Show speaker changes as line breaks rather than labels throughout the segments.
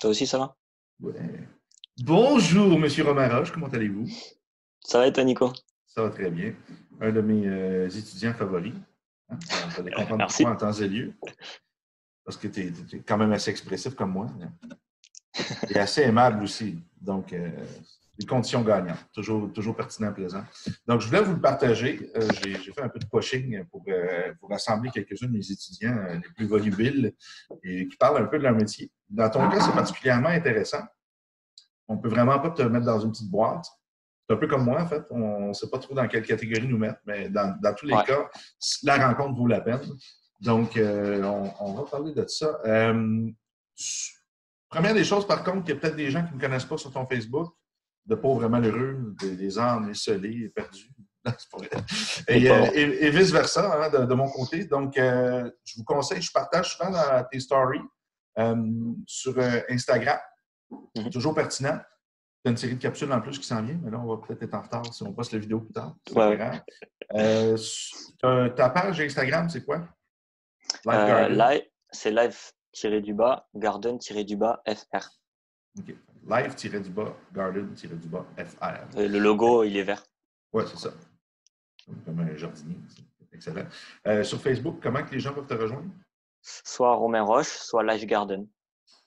Toi aussi, ça va?
Ouais. Bonjour, Monsieur Romaroche, comment allez-vous?
Ça va et toi, Nico?
Ça va très bien. Un de mes étudiants favoris. Hein? Vous allez comprendre pourquoi
Merci.
en temps et lieu. Parce que tu es, quand même assez expressif comme moi. Hein? Et assez aimable aussi. Donc, les conditions gagnantes. Toujours pertinent, plaisant. Donc, je voulais vous le partager. J'ai fait un peu de coaching pour rassembler quelques-uns de mes étudiants les plus volubiles et qui parlent un peu de leur métier. Dans ton cas, c'est particulièrement intéressant. On ne peut vraiment pas te mettre dans une petite boîte. C'est un peu comme moi, en fait. On ne sait pas trop dans quelle catégorie nous mettre, mais dans tous les
Ouais.
cas, la rencontre vaut la peine. Donc, on va parler de ça. Première des choses, par contre, il y a peut-être des gens qui ne me connaissent pas sur ton Facebook, de pauvres malheureux, des âmes esselées, perdus.
Les pauvres.
Et vice-versa, hein, de mon côté. Donc, je vous conseille, je partage souvent dans tes stories sur Instagram.
Mhm.
Toujours pertinent. Tu as une série de capsules en plus qui s'en vient, mais là, on va peut-être être en retard si on poste la vidéo plus tard. C'est pas
Ouais,
très
ouais.
grave. Ta page Instagram, c'est quoi? Life Garden.
Live, c'est live-du-bas, garden-du-bas, FR.
OK. Live-garden-FR.
Le logo, il est vert.
Oui, c'est ça. Comme un jardinier. C'est excellent. Sur Facebook, comment que les gens peuvent te rejoindre?
Soit Romain Roche, soit Live Garden.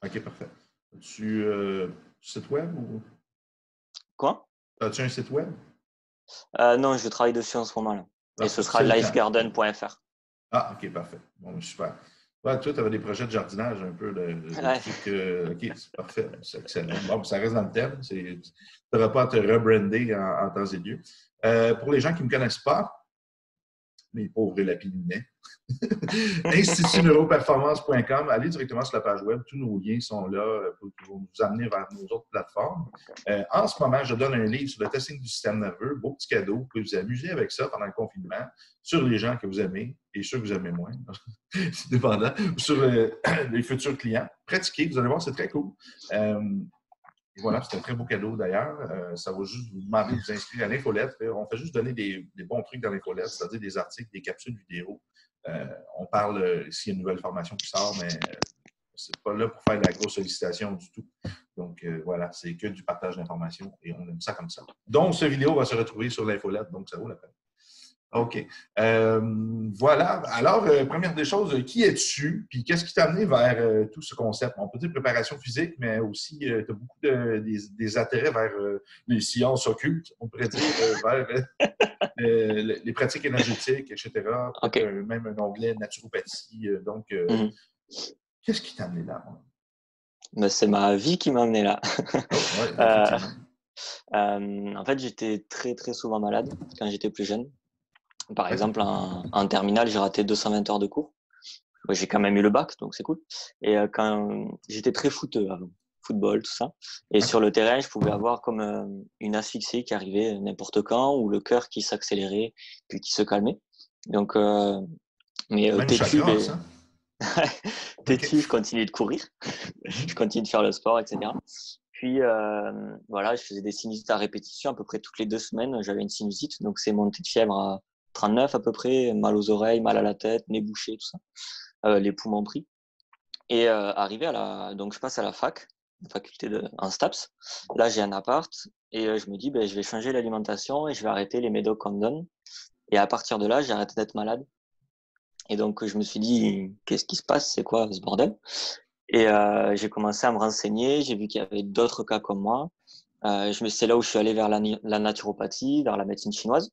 OK, parfait. As-tu site web ou
Quoi?
as-tu un site web?
Non, je travaille dessus en ce moment là. Et ce
Parfait.
sera
C'est le temps.
livegarden.fr.
Ah, OK, parfait. Bon, super. Ouais, toi, tu avais des projets de jardinage un peu, de
Ouais.
trucs. OK, c'est parfait. C'est excellent. Bon, ça reste dans le thème. Tu n'auras pas à te rebrander en temps et lieu. Pour les gens qui ne me connaissent pas, les pauvres lapidinets, institutneuroperformance.com, allez directement sur la page web. Tous nos liens sont là pour vous amener vers nos autres plateformes. En ce moment, je donne un livre sur le testing du système nerveux. Beau petit cadeau. Vous pouvez vous amuser avec ça pendant le confinement sur les gens que vous aimez et ceux que vous aimez moins. C'est dépendant. Sur les futurs clients. Pratiquez. Vous allez voir, c'est très cool. Et voilà, c'est un très beau cadeau d'ailleurs. Ça va juste vous demander de vous inscrire à l'infolette. On fait juste donner des bons trucs dans l'infolette, c'est-à-dire des articles, des capsules vidéo. On parle s'il y a une nouvelle formation qui sort, mais c'est pas là pour faire de la grosse sollicitation du tout. Donc voilà, c'est que du partage d'informations et on aime ça comme ça. Donc, cette vidéo va se retrouver sur l'infolette, donc ça vaut la peine. OK. Voilà. Alors, première des choses, qui es-tu? Puis qu'est-ce qui t'a amené vers tout ce concept? On peut dire préparation physique, mais aussi, tu as beaucoup des intérêts vers les sciences occultes, on pourrait dire, vers les pratiques énergétiques, etc.
Ok.
Peut-être même un onglet naturopathie. Donc,
Mhm.
qu'est-ce qui t'a amené là?
Mais c'est ma vie qui m'a amené là.
Oh, oui,
Euh,
effectivement.
en fait, j'étais très très souvent malade quand j'étais plus jeune. Par
OK.
exemple, en terminale, j'ai raté 220 heures de cours. Ouais, j'ai quand même eu le bac, donc c'est cool. Et quand j'étais très footeux avant, football, tout ça. Et
OK.
sur le terrain, je pouvais avoir comme une asphyxie qui arrivait n'importe quand, ou le cœur qui s'accélérait, puis qui se calmait. Donc, mais
Même
têtu,
chakra,
ben,
ça? OK.
têtu, je continue de courir, je
Mhm.
continue de faire le sport, etc. Puis voilà, je faisais des sinusites à répétition à peu près toutes les 2 semaines. J'avais une sinusite, donc c'est monté de fièvre à 39 à peu près, mal aux oreilles, mal à la tête, nez bouché, tout ça, les poumons pris. Et arrivé donc je passe à la fac, faculté en STAPS. Là, j'ai un appart et je me dis, ben, je vais changer l'alimentation et je vais arrêter les médocs qu'on me donne. Et à partir de là, j'ai arrêté d'être malade. Et donc, je me suis dit, qu'est-ce qui se passe? C'est quoi ce bordel? Et j'ai commencé à me renseigner. J'ai vu qu'il y avait d'autres cas comme moi. C'est là où je suis allé vers la naturopathie, vers la médecine chinoise.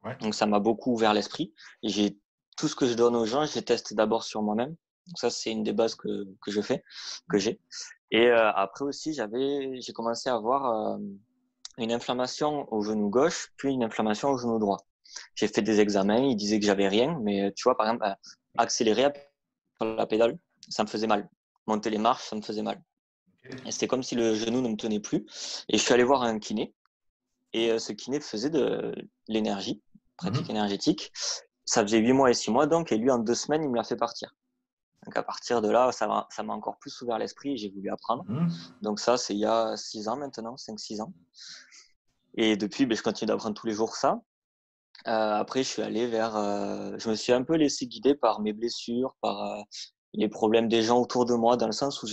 Ouais.
Donc, ça m'a beaucoup ouvert l'esprit. Et tout ce que je donne aux gens, je les teste d'abord sur moi-même. Donc, ça, c'est une des bases que je fais, que j'ai. Et après aussi, j'ai commencé à avoir une inflammation au genou gauche, puis une inflammation au genou droit. J'ai fait des examens, ils disaient que j'avais rien, mais tu vois, par exemple, accélérer sur la pédale, ça me faisait mal. Monter les marches, ça me faisait mal. Et c'était comme si le genou ne me tenait plus. Et je suis allé voir un kiné. Et ce kiné faisait de l'énergie, pratique
Mhm.
énergétique. Ça faisait 8 mois et 6 mois, donc, et lui, en 2 semaines, il me l'a fait partir. Donc, à partir de là, ça m'a encore plus ouvert l'esprit et j'ai voulu apprendre.
Mhm.
Donc, ça, c'est il y a 6 ans maintenant, 5-6 ans. Et depuis, ben, je continue d'apprendre tous les jours ça. Après, je me suis un peu laissé guider par mes blessures, par les problèmes des gens autour de moi, dans le sens où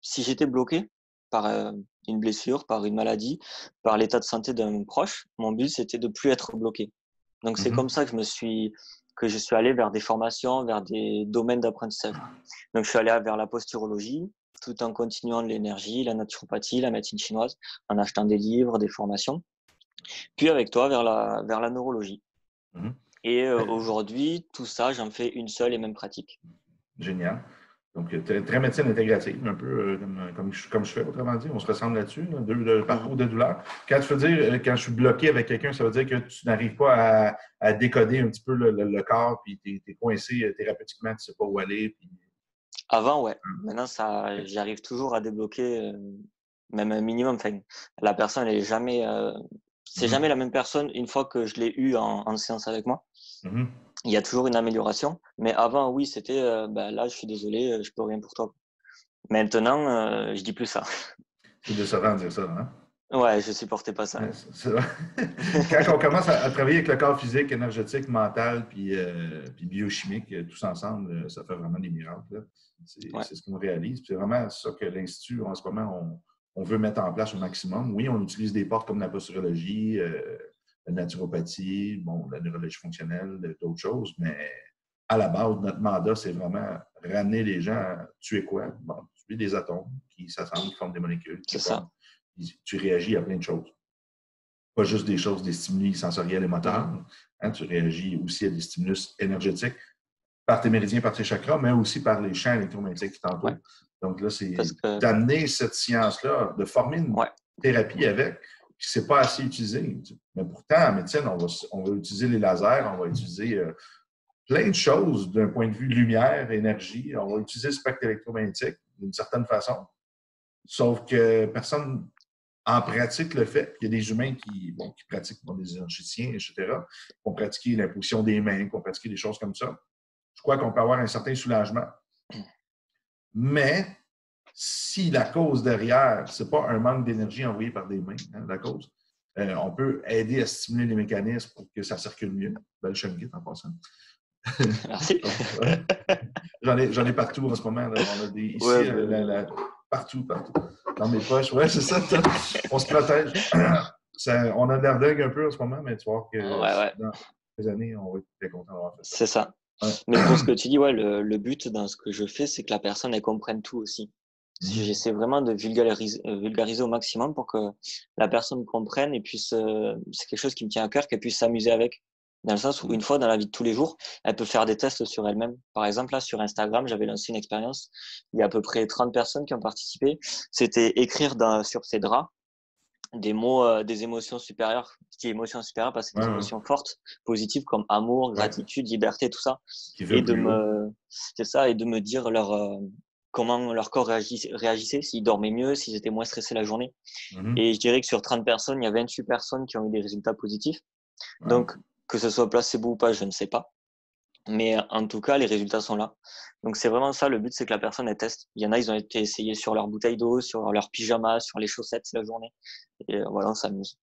si j'étais bloqué par une blessure, par une maladie, par l'état de santé d'un proche, mon but c'était de plus être bloqué. Donc c'est comme ça que je suis allé vers des formations, vers des domaines d'apprentissage. Donc je suis allé vers la posturologie, tout en continuant l'énergie, la naturopathie, la médecine chinoise, en achetant des livres, des formations. Puis avec toi vers la neurologie. Et aujourd'hui, tout ça, j'en fais une seule et même pratique.
Génial. Donc, très médecine intégrative, un peu comme je fais, autrement dit. On se ressemble là-dessus, là, le parcours de douleur. Quand tu veux dire, quand je suis bloqué avec quelqu'un, ça veut dire que tu n'arrives pas à décoder un petit peu le corps, puis tu es coincé thérapeutiquement, tu ne sais pas où aller. Puis...
Avant, ouais. Maintenant, j'arrive toujours à débloquer, même un minimum. Enfin, la personne, elle est jamais, c'est jamais la même personne une fois que je l'ai eu en séance avec moi. Il y a toujours une amélioration. Mais avant, oui, c'était, là, je suis désolé, je peux rien pour toi. Maintenant, je dis plus ça.
C'est décevant de dire ça, hein?
Ouais, je supportais pas ça.
Quand on commence à travailler avec le corps physique, énergétique, mental, puis biochimique, tous ensemble, ça fait vraiment des miracles. C'est ce qu'on réalise. C'est vraiment ça que l'Institut, en ce moment, on veut mettre en place au maximum. Oui, on utilise des portes comme la posturologie, la naturopathie, bon, la neurologie fonctionnelle, d'autres choses, mais à la base, notre mandat, c'est vraiment ramener les gens à tuer quoi? Bon, tuer des atomes qui s'assemblent, qui forment des molécules.
C'est ça.
Tu réagis à plein de choses. Pas juste des choses, des stimuli sensoriels et moteurs. Hein, tu réagis aussi à des stimulus énergétiques par tes méridiens, par tes chakras, mais aussi par les champs électromagnétiques qui t'entourent. Ouais. Donc là, c'est d'amener cette science-là, de former une thérapie avec, puis c'est pas assez utilisé. Mais pourtant, en médecine, on va utiliser les lasers, on va utiliser plein de choses d'un point de vue lumière, énergie. On va utiliser le spectre électromagnétique d'une certaine façon. Sauf que personne en pratique le fait. Il y a des humains qui pratiquent, des énergéticiens, etc., qui vont pratiquer la position des mains, qui vont pratiquer des choses comme ça. Je crois qu'on peut avoir un certain soulagement. Mais si la cause derrière, ce n'est pas un manque d'énergie envoyé par des mains, hein, la cause, on peut aider à stimuler les mécanismes pour que ça circule mieux. Belle chunguette en passant.
Merci.
J'en ai partout en ce moment. Là. On a des ici, partout. Dans mes poches. Ouais, c'est ça. On se protège. On a de l'air dingue un peu en ce moment, mais tu vois que dans les années, on va être très content d'avoir fait ça.
C'est ça. Ouais. Mais pour ce que tu dis, le but dans ce que je fais, c'est que la personne, elle comprenne tout aussi. J'essaie vraiment de vulgariser au maximum pour que la personne comprenne et puisse, c'est quelque chose qui me tient à cœur, qu'elle puisse s'amuser avec. Dans le sens où une fois dans la vie de tous les jours, elle peut faire des tests sur elle-même. Par exemple, là, sur Instagram, j'avais lancé une expérience. Il y a à peu près 30 personnes qui ont participé. C'était écrire sur ses draps des mots, des émotions supérieures. Je dis émotions supérieures parce que c'est des émotions fortes, positives comme amour, gratitude, liberté, tout ça. Et de me dire comment leur corps réagissait, s'ils dormaient mieux, s'ils étaient moins stressés la journée. Et je dirais que sur 30 personnes, il y a 28 personnes qui ont eu des résultats positifs. Donc, que ce soit placebo ou pas, je ne sais pas. Mais en tout cas, les résultats sont là. Donc, c'est vraiment ça. Le but, c'est que la personne, elle teste. Il y en a, ils ont été essayés sur leur bouteille d'eau, sur leur pyjama, sur les chaussettes la journée. Et voilà, on s'amuse.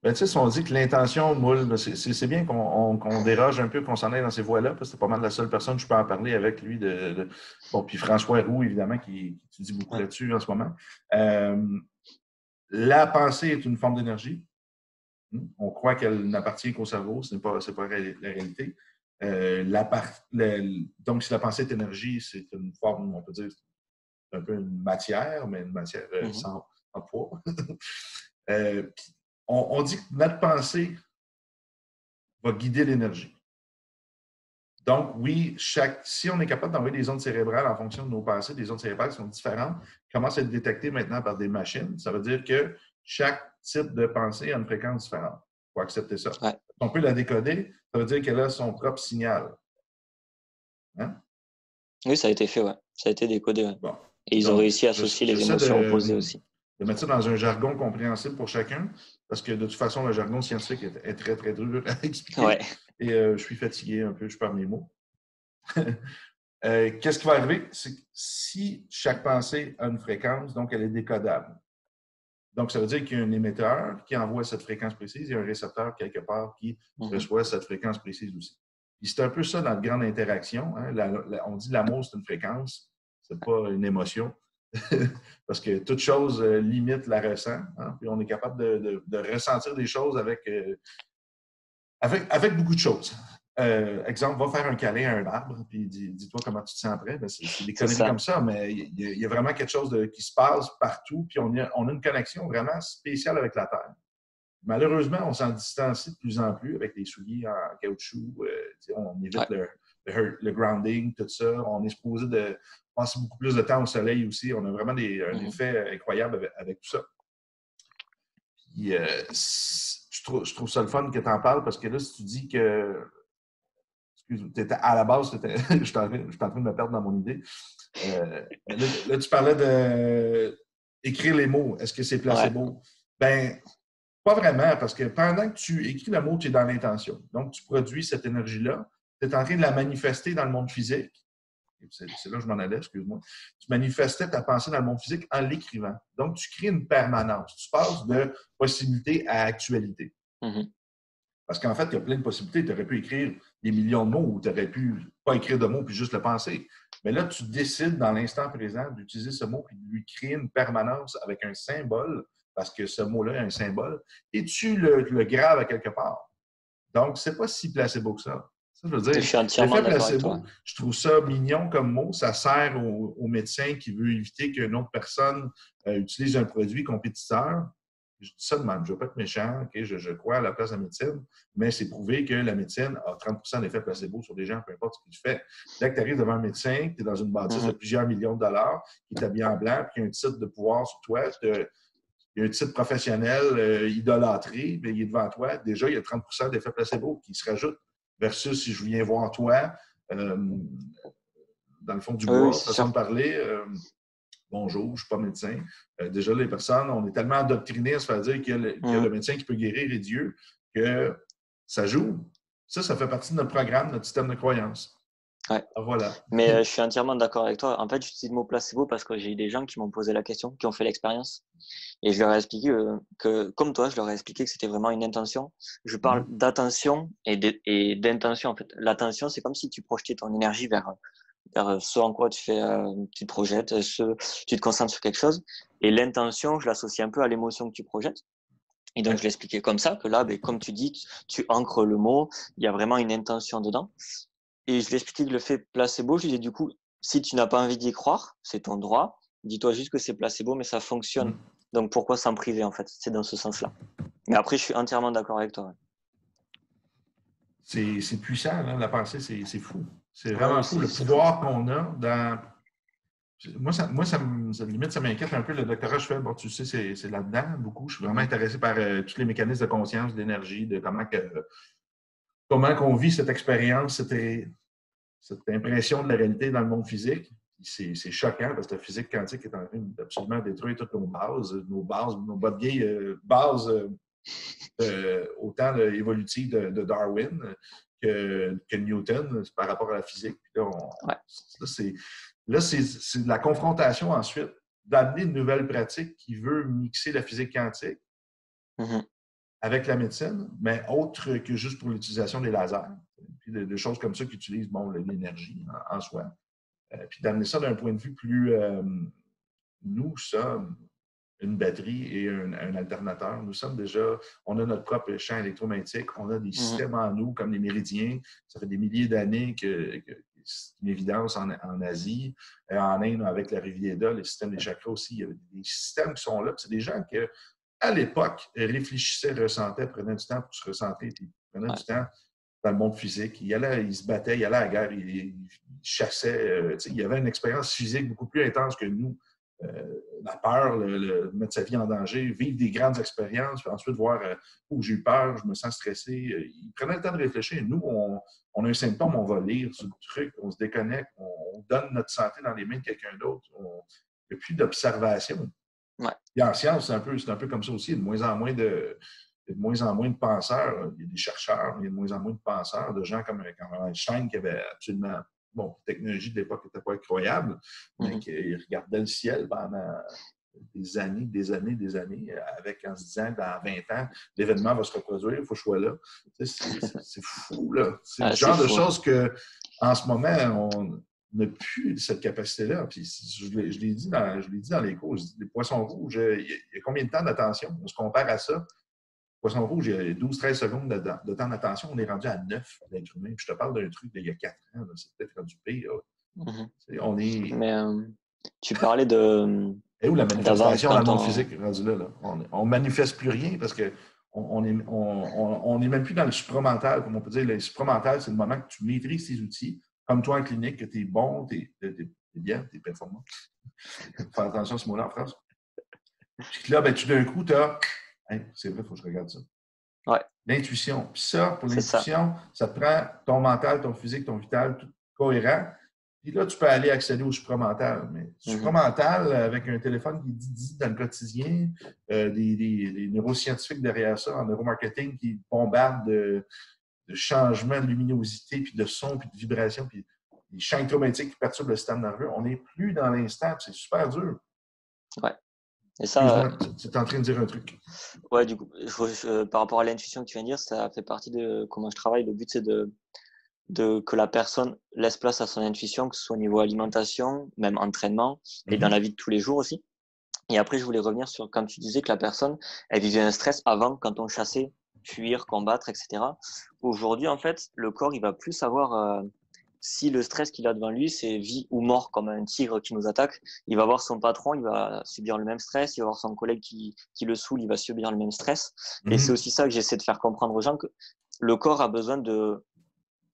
Ben, tu sais, si on dit que l'intention moule, c'est bien qu'on déroge un peu, qu'on s'en aille dans ces voies-là, parce que c'est pas mal la seule personne que je peux en parler avec lui. Bon, puis François Roux, évidemment, qui dit beaucoup là-dessus en ce moment. La pensée est une forme d'énergie. On croit qu'elle n'appartient qu'au cerveau, ce n'est pas la réalité. Donc, si la pensée est énergie, c'est une forme, on peut dire, un peu une matière, mais une matière sans poids. On dit que notre pensée va guider l'énergie. Donc, oui, si on est capable d'envoyer des ondes cérébrales en fonction de nos pensées, des ondes cérébrales qui sont différentes, qui commencent à être détectées maintenant par des machines, ça veut dire que chaque type de pensée a une fréquence différente. Il faut accepter ça.
Ouais.
On peut la décoder, ça veut dire qu'elle a son propre signal. Hein?
Oui, ça a été fait, ouais. Ça a été décodé, ouais.
Bon.
Et ils ont réussi à associer les émotions opposées aussi.
De mettre ça dans un jargon compréhensible pour chacun, parce que de toute façon, le jargon scientifique est très, très dur à expliquer.
Ouais.
Et je suis fatigué un peu, je perds mes mots. Qu'est-ce qui va arriver? C'est que si chaque pensée a une fréquence, donc elle est décodable. Donc, ça veut dire qu'il y a un émetteur qui envoie cette fréquence précise et un récepteur quelque part qui reçoit cette fréquence précise aussi. Puis c'est un peu ça dans la grande interaction. Hein? On dit l'amour, c'est une fréquence, c'est pas une émotion. Parce que toute chose limite la ressent. Hein? Puis on est capable de ressentir des choses avec beaucoup de choses. Exemple, va faire un câlin à un arbre, puis dis-toi comment tu te sens après. Ben, c'est des conneries comme ça, mais il y a vraiment quelque chose qui se passe partout, puis on a une connexion vraiment spéciale avec la Terre. Malheureusement, on s'en distancie de plus en plus avec les souliers en caoutchouc. On évite le grounding, tout ça. On est supposé de passer beaucoup plus de temps au soleil aussi. On a vraiment un effet incroyable avec tout ça. Puis, je trouve ça le fun que tu en parles parce que là, si tu dis que. Excuse-moi, à la base, je suis en train de me perdre dans mon idée. Là, tu parlais d'écrire les mots. Est-ce que c'est placebo? Ben, pas vraiment, parce que pendant que tu écris le mot, tu es dans l'intention. Donc, tu produis cette énergie-là. Tu es en train de la manifester dans le monde physique. C'est là que je m'en allais, excuse-moi. Tu manifestais ta pensée dans le monde physique en l'écrivant. Donc, tu crées une permanence. Tu passes de possibilité à actualité.
Mm-hmm.
Parce qu'en fait, il y a plein de possibilités. Tu aurais pu écrire des millions de mots ou tu aurais pu pas écrire de mots puis juste le penser. Mais là, tu décides dans l'instant présent d'utiliser ce mot et de lui créer une permanence avec un symbole, parce que ce mot-là est un symbole, et tu le graves à quelque part. Donc, c'est pas si placebo que ça. Ça, je veux dire,
je suis entièrement
l'effet
d'accord avec toi.
placebo, je trouve ça mignon comme mot. Ça sert au médecin qui veut éviter qu'une autre personne utilise un produit compétiteur. Je dis ça de même, je ne veux pas être méchant, okay? Je crois à la place de la médecine, mais c'est prouvé que la médecine a 30 d'effet placebo sur des gens, peu importe ce qu'il fait. Dès que tu arrives devant un médecin, tu es dans une bâtisse de plusieurs millions de dollars, qui est habillé en blanc, puis qui a un titre de pouvoir sur toi, il y a un titre professionnel idolâtré, mais il est devant toi. Déjà, il y a 30 d'effet placebo qui se rajoute, versus si je viens voir toi, dans le fond du bois, façon de parler. Bonjour, je ne suis pas médecin. Déjà, les personnes, on est tellement endoctrinés à se faire dire qu'il y a le médecin qui peut guérir et Dieu que ça joue. Ça fait partie de notre programme, notre système de croyance.
Ouais.
Alors, voilà.
Mais je suis entièrement d'accord avec toi. En fait, j'utilise le mot placebo parce que j'ai eu des gens qui m'ont posé la question, qui ont fait l'expérience. Et je leur ai expliqué que, comme toi, je leur ai expliqué que c'était vraiment une intention. Je parle d'attention et d'intention, en fait. L'attention, c'est comme si tu projetais ton énergie vers ce en quoi tu te projettes, tu te concentres sur quelque chose. Et l'intention, je l'associe un peu à l'émotion que tu projettes. Et donc, je l'expliquais comme ça, que là, comme tu dis, tu ancres le mot, il y a vraiment une intention dedans. Et je lui ai expliqué que le fait placebo, je lui ai dit, du coup, si tu n'as pas envie d'y croire, c'est ton droit. Dis-toi juste que c'est placebo, mais ça fonctionne. Donc, pourquoi s'en priver, en fait? C'est dans ce sens-là. Mais après, je suis entièrement d'accord avec toi.
C'est puissant, hein, la pensée, c'est fou. C'est vraiment fou. Le pouvoir qu'on a dans... Moi, limite, ça m'inquiète un peu. Le doctorat, je fais, bon, tu sais, c'est là-dedans, beaucoup. Je suis vraiment intéressé par tous les mécanismes de conscience, d'énergie, de comment qu'on vit cette expérience, cette impression de la réalité dans le monde physique. C'est choquant parce que la physique quantique est en train d'absolument détruire toutes nos bases, nos bases autant évolutives de Darwin que Newton par rapport à la physique. Là, c'est de la confrontation ensuite, d'amener une nouvelle pratique qui veut mixer la physique quantique avec la médecine, mais autre que juste pour l'utilisation des lasers, puis de choses comme ça qui utilisent l'énergie en soi. Puis d'amener ça d'un point de vue plus... nous sommes une batterie et un alternateur. Nous sommes déjà... On a notre propre champ électromagnétique, on a des systèmes en nous, comme les méridiens. Ça fait des milliers d'années que c'est une évidence en Asie, en Inde avec la Riviera, le système des chakras aussi. Il y a des systèmes qui sont là. C'est des gens qui, à l'époque, réfléchissaient, ressentaient, prenaient du temps pour se recentrer, puis prenaient du temps dans le monde physique. Ils se battaient, ils allaient à la guerre, ils chassaient. Il y avait une expérience physique beaucoup plus intense que nous. La peur, mettre sa vie en danger, vivre des grandes expériences, puis ensuite voir où j'ai eu peur, je me sens stressé. Ils prenaient le temps de réfléchir. Nous, on a un symptôme, on va lire sur le truc, on se déconnecte, on donne notre santé dans les mains de quelqu'un d'autre. Il n'y a plus d'observation. Et en science, c'est un peu comme ça aussi. Il y a de moins en moins de penseurs. Il y a des chercheurs, mais il y a de moins en moins de penseurs, de gens comme Einstein qui avait absolument... Bon, la technologie de l'époque n'était pas incroyable, mais qui regardait le ciel pendant des années, en se disant, dans 20 ans, l'événement va se reproduire, il faut que je sois là. C'est fou, là. C'est le genre de choses que, en ce moment, n'a plus cette capacité-là. Puis je l'ai dit dans les cours, les poissons rouges, il y a combien de temps d'attention? On se compare à ça. Poisson rouge, il y a 12-13 secondes de temps d'attention. On est rendu à 9 d'être humain. Puis je te parle d'un truc d'il y a 4 ans. Là. C'est peut-être rendu pire. On est...
Mais tu parlais de...
Et où la
d'avant,
manifestation dans le monde physique rendu là? On ne manifeste plus rien parce qu'on n'est même plus dans le supramental, comme on peut dire. Le supramental, c'est le moment que tu maîtrises tes outils, comme toi en clinique, que tu es bon, tu es bien, tu es performant. Faire attention à ce mot-là en France. Puis là, ben, tout d'un coup, tu as... Hey, c'est vrai, il faut que je regarde ça.
Ouais.
L'intuition. Puis ça, pour l'intuition, ça te prend ton mental, ton physique, ton vital, tout cohérent. Puis là, tu peux aller accéder au supramental. Mais supramental, avec un téléphone qui dit dans le quotidien, des neuroscientifiques derrière ça, en neuromarketing, qui bombardent de changements de luminosité, puis de son, puis de vibration, puis des champs électromagnétiques qui perturbent le système nerveux. On n'est plus dans l'instant, c'est super dur.
Ouais. Et ça,
tu es en train de dire un truc.
Ouais, du coup, par rapport à l'intuition que tu viens de dire, ça fait partie de comment je travaille. Le but, c'est que la personne laisse place à son intuition, que ce soit au niveau alimentation, même entraînement, et dans la vie de tous les jours aussi. Et après, je voulais revenir sur quand tu disais que la personne, elle vivait un stress avant, quand on chassait, fuir, combattre, etc. Aujourd'hui, en fait, le corps, il va plus savoir si le stress qu'il a devant lui, c'est vie ou mort, comme un tigre qui nous attaque. Il va voir son patron, il va subir le même stress. Il va voir son collègue qui le saoule, il va subir le même stress. Et c'est aussi ça que j'essaie de faire comprendre aux gens, que le corps a besoin de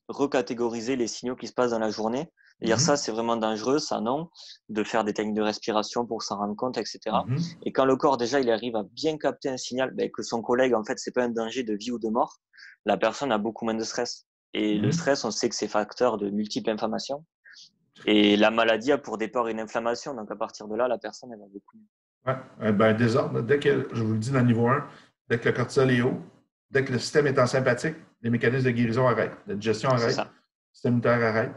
recatégoriser les signaux qui se passent dans la journée. Et dire ça, c'est vraiment dangereux, ça non, de faire des techniques de respiration pour s'en rendre compte, etc. Et quand le corps, déjà, il arrive à bien capter un signal, que son collègue, en fait, c'est pas un danger de vie ou de mort, la personne a beaucoup moins de stress. Et le stress, on sait que c'est facteur de multiples inflammations. Et la maladie a pour départ une inflammation. Donc, à partir de là, la personne, elle va beaucoup mieux.
Oui, un désordre. Dès que, je vous le dis dans le niveau 1, dès que le cortisol est haut, dès que le système est en sympathique, les mécanismes de guérison arrêtent. La digestion arrête. Le système immunitaire arrête.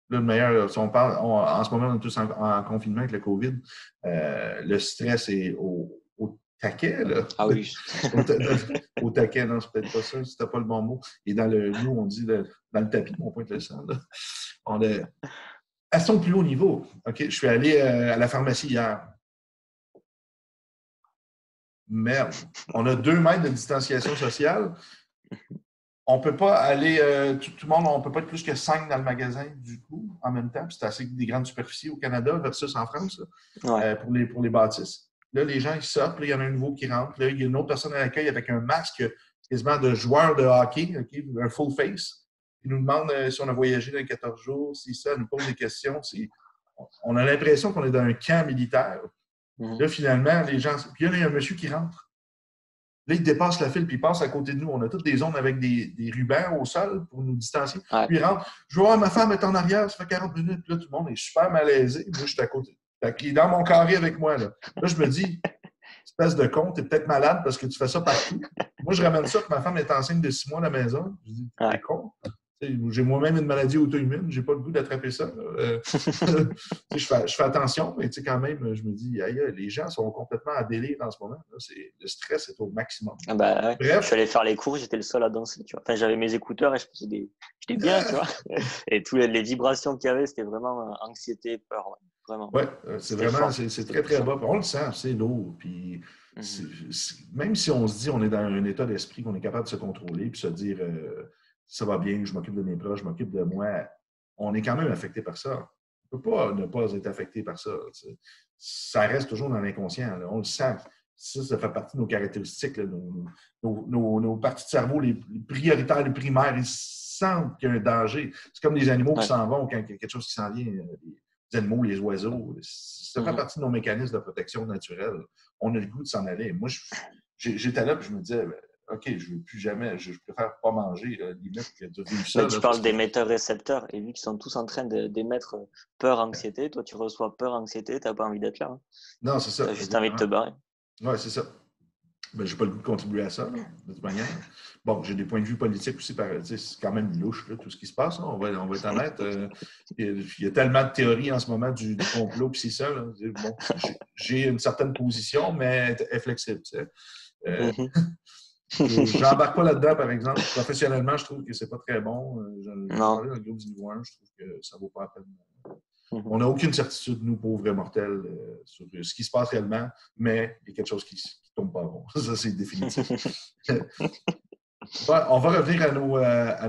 Là, le meilleur, si on parle, en ce moment, on est tous en confinement avec le COVID. Le stress est au taquet, là.
Ah oui.
Au taquet, non, c'est peut-être pas ça, c'était pas le bon mot. Et nous, on dit dans le tapis, on pointe le sang, là. On est à son plus haut niveau. OK, je suis allé à la pharmacie hier. Merde. On a 2 mètres de distanciation sociale. On ne peut pas aller, tout le monde, on ne peut pas être plus que 5 dans le magasin, du coup, en même temps. C'est assez des grandes superficies au Canada versus en France, là, pour les bâtisses. Là, les gens, ils sortent. Là, il y en a un nouveau qui rentre. Là, il y a une autre personne à l'accueil avec un masque quasiment de joueur de hockey, okay, un full face. Il nous demande si on a voyagé dans les 14 jours, si ça, nous pose des questions. On a l'impression qu'on est dans un camp militaire. Là, finalement, les gens... Puis là, il y a un monsieur qui rentre. Là, il dépasse la file, puis il passe à côté de nous. On a toutes des zones avec des rubans au sol pour nous distancier. Puis il rentre. Je vois, ma femme est en arrière, ça fait 40 minutes. Puis là, tout le monde est super malaisé. Moi, je suis à côté. Il est dans mon carré avec moi. Là, je me dis, espèce de con, t'es peut-être malade parce que tu fais ça partout. Moi, je ramène ça que ma femme est enceinte de 6 mois à la maison. Je dis, t'es con. J'ai moi-même une maladie auto-immune, j'ai pas le goût d'attraper ça. Je fais attention, mais quand même, je me dis, aïe, les gens sont complètement à délire en ce moment. Là, le stress est au maximum.
Bref, je suis allé faire les cours, j'étais le seul à danser. Tu vois. Enfin, j'avais mes écouteurs et j'étais bien, tu vois. Et toutes les vibrations qu'il y avait, c'était vraiment anxiété, peur. Vraiment.
Oui, c'est vraiment, c'est très, très bas. On le sent, c'est lourd. Puis, même si on se dit on est dans un état d'esprit qu'on est capable de se contrôler puis se dire ça va bien, je m'occupe de mes proches, je m'occupe de moi, on est quand même affecté par ça. On ne peut pas ne pas être affecté par ça. Ça reste toujours dans l'inconscient. Là. On le sent. Ça fait partie de nos caractéristiques. Là. Nos parties de cerveau, les prioritaires, les primaires, ils sentent qu'il y a un danger. C'est comme des animaux qui s'en vont quand il y a quelque chose qui s'en vient. Les animaux, les oiseaux. Ça fait partie de nos mécanismes de protection naturelle. On a le goût de s'en aller. Moi, j'étais là et je me disais, OK, je ne veux plus jamais, je préfère pas manger, limite, que de vivre ça.
Tu parles d'émetteurs-récepteurs, et vu qu'ils sont tous en train d'émettre peur, anxiété, toi, tu reçois peur, anxiété, tu n'as pas envie d'être là. Hein.
Non, c'est ça.
Tu as juste envie de te barrer.
Oui, c'est ça. Ben, je n'ai pas le goût de contribuer à ça, là, de toute manière. Bon, j'ai des points de vue politiques aussi, c'est quand même louche, là, tout ce qui se passe. Là. On va être honnête. Il y a tellement de théories en ce moment du complot, puis c'est ça. Là. Bon, j'ai une certaine position, mais elle est flexible. Tu sais. Je n'embarque pas là-dedans, par exemple. Professionnellement, je trouve que c'est pas très bon. J'en ai parlé dans le groupe du niveau 1, je trouve que ça ne vaut pas la peine On n'a aucune certitude, nous, pauvres mortels, sur ce qui se passe réellement, mais il y a quelque chose qui ne tombe pas rond. Ça, c'est définitif. Bon, on va revenir à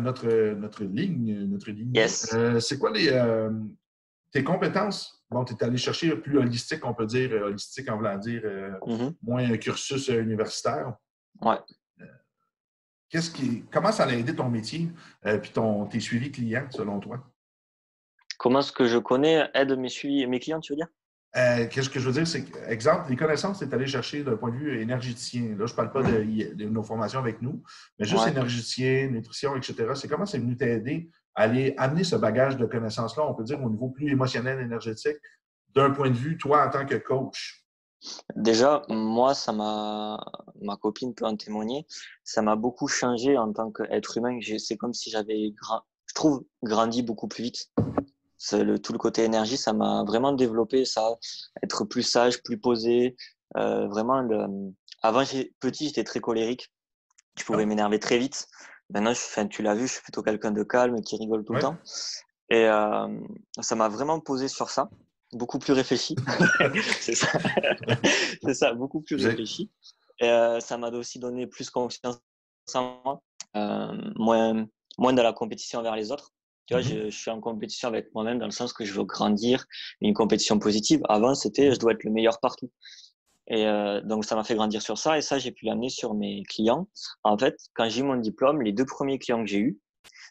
notre ligne. Notre ligne.
Yes.
C'est quoi tes compétences? Bon, tu es allé chercher plus holistique, on peut dire, holistique en voulant dire moins un cursus universitaire.
Ouais.
Comment ça a aidé ton métier puis tes suivis clients, selon toi?
Comment est-ce que je connais aide mes clients, tu veux dire?
Qu'est-ce que je veux dire, c'est exemple, les connaissances que tu es allé chercher d'un point de vue énergéticien. Là, je ne parle pas de nos formations avec nous, mais juste
Ouais.
énergéticien, nutrition, etc. C'est comment c'est venu t'aider à aller amener ce bagage de connaissances-là, on peut dire, au niveau plus émotionnel, énergétique, d'un point de vue, toi, en tant que coach?
Déjà, moi, ma copine peut en témoigner, ça m'a beaucoup changé en tant qu'être humain. C'est comme si je trouve, grandi beaucoup plus vite. Tout le côté énergie, ça m'a vraiment développé ça, être plus sage, plus posé. Vraiment, avant, petit, j'étais très colérique. Je pouvais
Ah,
m'énerver très vite. Maintenant, enfin, tu l'as vu, je suis plutôt quelqu'un de calme et qui rigole tout le
ouais.
temps. Et ça m'a vraiment posé sur ça, beaucoup plus réfléchi. C'est ça, c'est ça, beaucoup plus réfléchi. Et ça m'a aussi donné plus confiance en moi, moins dans la compétition vers les autres. Tu vois, je suis en compétition avec moi-même dans le sens que je veux grandir, une compétition positive. Avant, c'était je dois être le meilleur partout. Et donc, ça m'a fait grandir sur ça. Et ça, j'ai pu l'amener sur mes clients. En fait, quand j'ai eu mon diplôme, les 2 premiers clients que j'ai eus,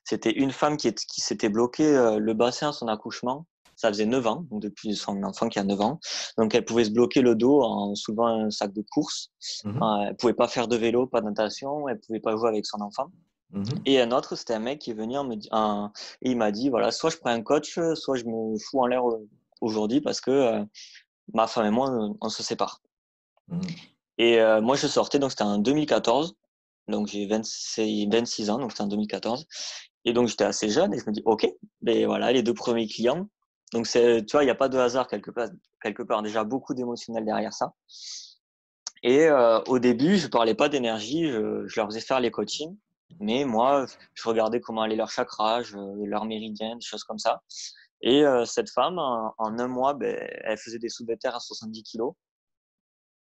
c'était une femme qui s'était bloquée le bassin à son accouchement. Ça faisait 9 ans, donc depuis son enfant qui a 9 ans. Donc, elle pouvait se bloquer le dos en soulevant un sac de course. Elle pouvait pas faire de vélo, pas de natation. Elle pouvait pas jouer avec son enfant. Et un autre, c'était un mec qui est venu et il m'a dit, voilà, soit je prends un coach, soit je me fous en l'air aujourd'hui parce que ma femme et moi, on se sépare. Et moi, je sortais, donc c'était en 2014. Donc, j'ai 26 ans, donc c'était en 2014. Et donc, j'étais assez jeune et je me dis, OK, ben voilà, les 2 premiers clients. Donc, tu vois, il n'y a pas de hasard quelque part. Déjà, beaucoup d'émotionnel derrière ça. Et au début, je parlais pas d'énergie, je leur faisais faire les coachings. Mais moi, je regardais comment allaient leurs chakras, leurs méridiens, des choses comme ça. Et cette femme, en un mois, ben, elle faisait des soulevés de terre à 70 kilos.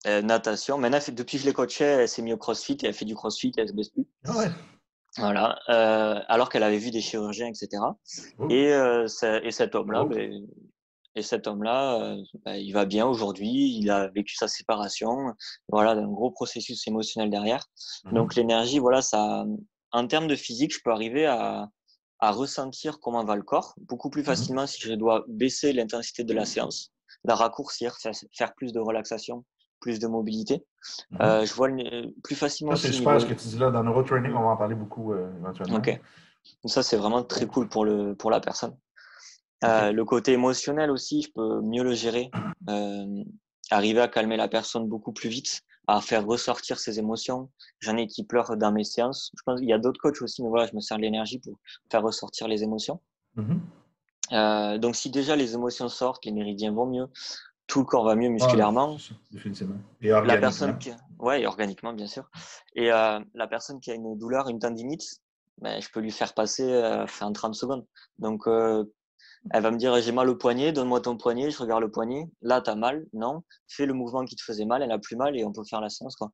Natation. Maintenant, depuis que je l'ai coachée, elle s'est mise au CrossFit et elle fait du CrossFit et elle se blesse plus.
Ah ouais.
Voilà. Alors qu'elle avait vu des chirurgiens, etc.
Oh.
Et cet homme-là,
Oh.
il va bien aujourd'hui. Il a vécu sa séparation. Voilà, un gros processus émotionnel derrière. Donc l'énergie, voilà, ça, en termes de physique, je peux arriver à ressentir comment va le corps beaucoup plus facilement si je dois baisser l'intensité de la séance, la raccourcir, faire plus de relaxation, plus de mobilité. Je vois plus facilement
Ça, c'est
aussi
super
niveau.
ce que tu dis là. Dans Neurotraining, on va en parler beaucoup éventuellement.
Ok. Ça, c'est vraiment très cool pour la personne.
OK.
Le côté émotionnel aussi, je peux mieux le gérer, arriver à calmer la personne beaucoup plus vite, à faire ressortir ses émotions. J'en ai qui pleurent dans mes séances. Je pense qu'il y a d'autres coachs aussi, mais voilà, je me sers de l'énergie pour faire ressortir les émotions. Donc, si déjà les émotions sortent, les méridiens vont mieux, tout le corps va mieux
Ah,
musculairement.
c'est ça, définitivement. Et
La
organiquement.
personne ouais, et organiquement, bien sûr. Et la personne qui a une douleur, une tendinite, ben, je peux lui faire passer en 30 secondes. Donc, elle va me dire, j'ai mal au poignet, donne-moi ton poignet, je regarde le poignet. Là, t'as mal, non. Fais le mouvement qui te faisait mal, elle a plus mal et on peut faire la séance, quoi.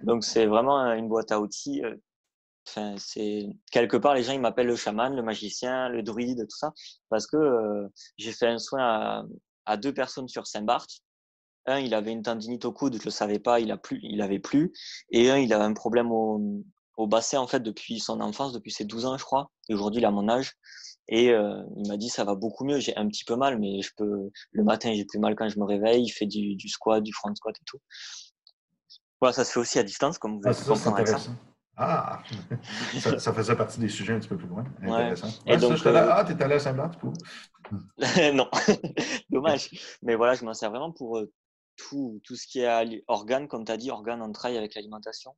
Donc, c'est vraiment une boîte à outils. Enfin, c'est quelque part, les gens, ils m'appellent le chaman, le magicien, le druide, tout ça, parce que j'ai fait un soin à 2 personnes sur Saint-Barth. Un, il avait une tendinite au coude, je le savais pas, il avait plus. Et un, il avait un problème au bassin, en fait, depuis son enfance, depuis ses 12 ans, je crois. Et aujourd'hui, il a mon âge. Et il m'a dit, ça va beaucoup mieux. J'ai un petit peu mal, mais le matin, j'ai plus mal quand je me réveille. Il fait du squat, du front squat et tout. Voilà, ça se fait aussi à distance, comme vous
Ah,
avez pu
c'est ça, c'est
comprendre avec ça.
intéressant. Ah! Ça faisait partie des sujets un petit peu plus loin.
Ouais.
Intéressant.
Et
Ouais, c'est ça,
donc,
j'étais là. Ah, t'es allé à Saint-Blanc, du coup?
non,
OK.
dommage. Mais voilà, je m'en sers vraiment pour tout ce qui est organes, comme tu as dit, organes, on travaille avec l'alimentation,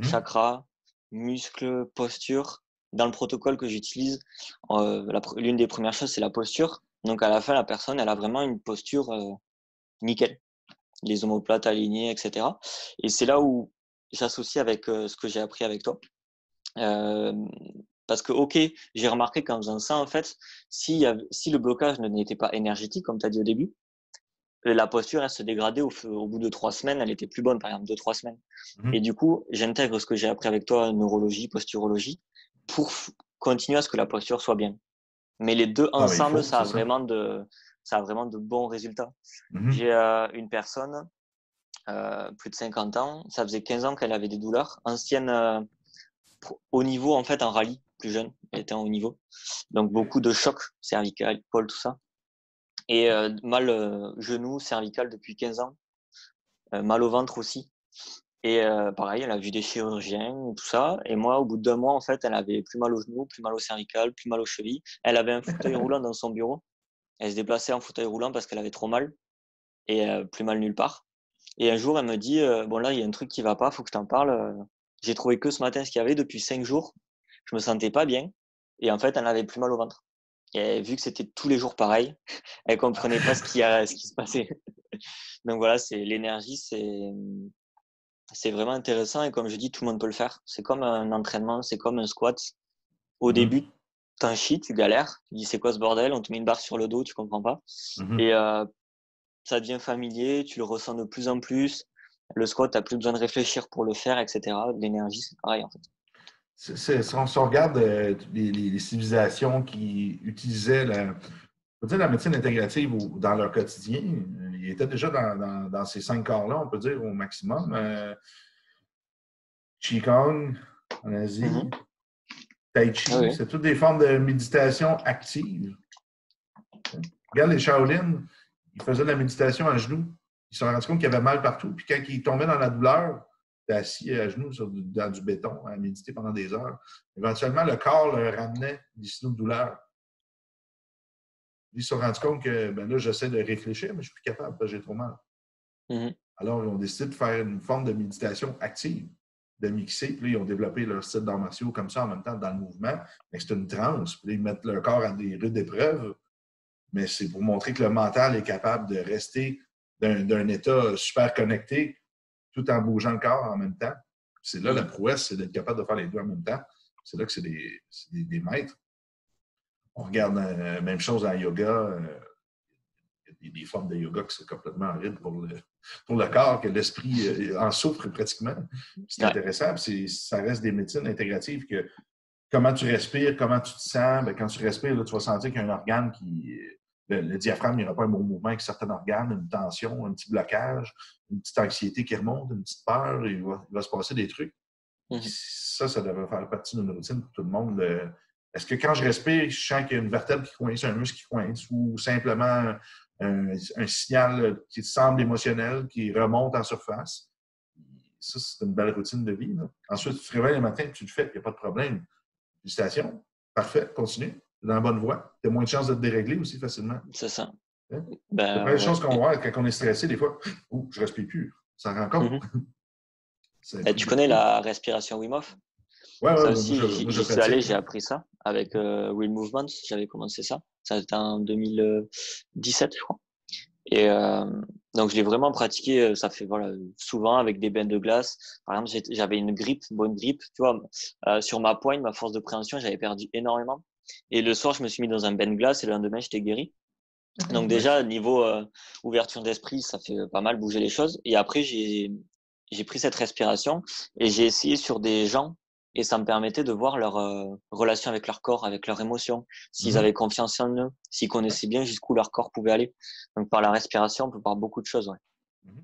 chakras, muscles, posture. Dans le protocole que j'utilise, l'une des premières choses, c'est la posture. Donc, à la fin, la personne, elle a vraiment une posture nickel, les omoplates alignées, etc. Et c'est là où j'associe avec ce que j'ai appris avec toi. Euh, Parce que, OK, j'ai remarqué qu'en faisant ça, en fait, si le blocage n'était pas énergétique, comme tu as dit au début, la posture, elle se dégradait au bout de 3 semaines, elle était plus bonne, par exemple, 2, 3 semaines. Et
Mhm.
du coup, j'intègre ce que j'ai appris avec toi, neurologie, posturologie, pour continuer à ce que la posture soit bien. Mais les deux
Ah, mais il
ensemble,
faut, c'est ça.
ça a vraiment de bons résultats.
Mhm.
J'ai une personne, plus de 50 ans, ça faisait 15 ans qu'elle avait des douleurs, ancienne, haut niveau, en fait, en rallye, plus jeune, elle était en haut niveau. Donc, beaucoup de chocs cervical, épaule, tout ça. Et mal genou, cervical depuis 15 ans, mal au ventre aussi. Et pareil, elle a vu des chirurgiens, tout ça. Et moi, au bout d'un mois, en fait, elle avait plus mal au genou, plus mal au cervical, plus mal aux chevilles. Elle avait un fauteuil roulant dans son bureau. Elle se déplaçait en fauteuil roulant parce qu'elle avait trop mal et plus mal nulle part. Et un jour, elle me dit, bon là, il y a un truc qui va pas, faut que je t'en parle. J'ai trouvé que ce matin ce qu'il y avait depuis 5 jours. Je me sentais pas bien. Et en fait, elle n'avait plus mal au ventre. Et vu que c'était tous les jours pareil, elle comprenait pas ce qui se passait. Donc voilà, c'est l'énergie, c'est vraiment intéressant. Et comme je dis, tout le monde peut le faire. C'est comme un entraînement, c'est comme un squat. Au
Mhm.
début, t'en chies, tu galères. Tu dis, c'est quoi ce bordel? On te met une barre sur le dos, tu comprends pas.
Mhm.
Et ça devient familier, tu le ressens de plus en plus. Le squat, t'as plus besoin de réfléchir pour le faire, etc. L'énergie, c'est pareil, en fait.
Si on regarde les civilisations qui utilisaient on peut dire la médecine intégrative dans leur quotidien, ils étaient déjà dans ces 5 corps-là, on peut dire, au maximum. Qigong en
Mhm.
Asie, Tai
Ah
Chi,
oui.
c'est toutes des formes de méditation active. Regarde les Shaolin, ils faisaient de la méditation à genoux. Ils se sont rendus compte qu'il y avait mal partout. Puis quand ils tombaient dans la douleur, étaient assis à genoux dans du béton à méditer pendant des heures. Éventuellement, le corps leur ramenait des signaux de douleur. Ils se sont rendus compte que ben là, j'essaie de réfléchir, mais je ne suis plus capable parce que j'ai trop mal.
Mhm.
Alors, ils ont décidé de faire une forme de méditation active, de mixer. Puis là, ils ont développé leur style d'arts martiaux comme ça en même temps dans le mouvement. Mais c'est une transe. Puis là, ils mettent leur corps à des rudes épreuves. Mais c'est pour montrer que le mental est capable de rester d'un état super connecté tout en bougeant le corps en même temps. C'est là la
Mhm.
prouesse, c'est d'être capable de faire les deux en même temps. C'est là que c'est des maîtres. On regarde la même chose en yoga. Il y a des formes de yoga qui sont complètement horribles pour le corps, que l'esprit en souffre pratiquement. C'est
Ouais.
intéressant. Ça reste des médecines intégratives que comment tu respires, comment tu te sens. Bien, quand tu respires, là, tu vas sentir qu'il y a un organe qui. Le diaphragme n'ira pas un bon mouvement avec certains organes, une tension, un petit blocage, une petite anxiété qui remonte, une petite peur, il va se passer des trucs.
Mhm.
Ça devrait faire partie d'une routine pour tout le monde. Est-ce que quand je respire, je sens qu'il y a une vertèbre qui coince, un muscle qui coince, ou simplement un signal qui semble émotionnel, qui remonte en surface? Ça, c'est une belle routine de vie. Là. Ensuite, tu te réveilles le matin, tu le fais, il n'y a pas de problème. Félicitations. Parfait, continue. Tu es dans la bonne voie. Tu as moins de chances de te dérégler aussi facilement.
C'est ça.
Hein? Il y a plein
Ben
de choses
ouais.
qu'on voit quand on est stressé, des fois. Oh, je ne respire plus. Ça rend compte.
Mhm.
C'est un
Ben,
truc
tu
de
connais
fou.
la respiration Wim Hof?
Ouais,
Ça
ouais,
aussi,
moi, je
j'y suis allé,
pratique.
j'ai
Là.
appris ça avec Will Movement. J'avais commencé ça. Ça c'était en 2017, je crois. Et donc je l'ai vraiment pratiqué. Ça fait voilà souvent avec des bains de glace. Par exemple, j'avais une grippe, bonne grippe. Tu vois, sur ma poigne, ma force de préhension, j'avais perdu énormément. Et le soir, je me suis mis dans un bain de glace et le lendemain, j'étais guéri. Donc déjà,
Nice.
niveau ouverture d'esprit, ça fait pas mal bouger les choses. Et après, j'ai pris cette respiration et j'ai essayé sur des gens et ça me permettait de voir leur relation avec leur corps, avec leurs émotions, s'ils
Mm-hmm.
avaient confiance en eux, s'ils connaissaient bien jusqu'où leur corps pouvait aller. Donc par la respiration, on peut voir beaucoup de choses. Ouais.
Mm-hmm.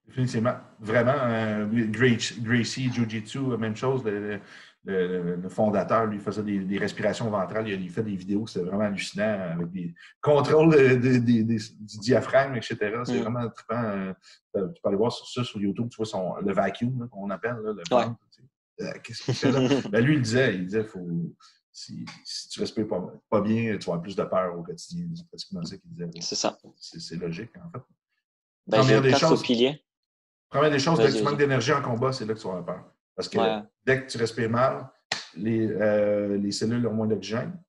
Définitivement. Vraiment, Gracie Jiu-Jitsu, même chose. Le fondateur, lui, faisait des respirations ventrales. Il fait des vidéos, c'est vraiment hallucinant, avec des contrôles du diaphragme, etc. C'est
Mhm.
vraiment trippant. Tu peux aller voir sur ça, sur YouTube, tu vois le vacuum, qu'on appelle, là, le
Ouais.
ventre. Qu'est-ce qu'il fait là? Ben, lui, il disait si tu respires pas bien, tu vas avoir plus de peur au quotidien. C'est pratiquement ça qu'il disait.
C'est ça.
C'est logique, en fait.
Ben,
Première
j'ai
des
casse au
choses,
pilier.
Dès que
Vas-y,
tu manques
vas-y.
d'énergie en combat, c'est là que tu vas avoir peur. Parce que
Ouais.
dès que tu respires mal, les cellules ont moins d'oxygène,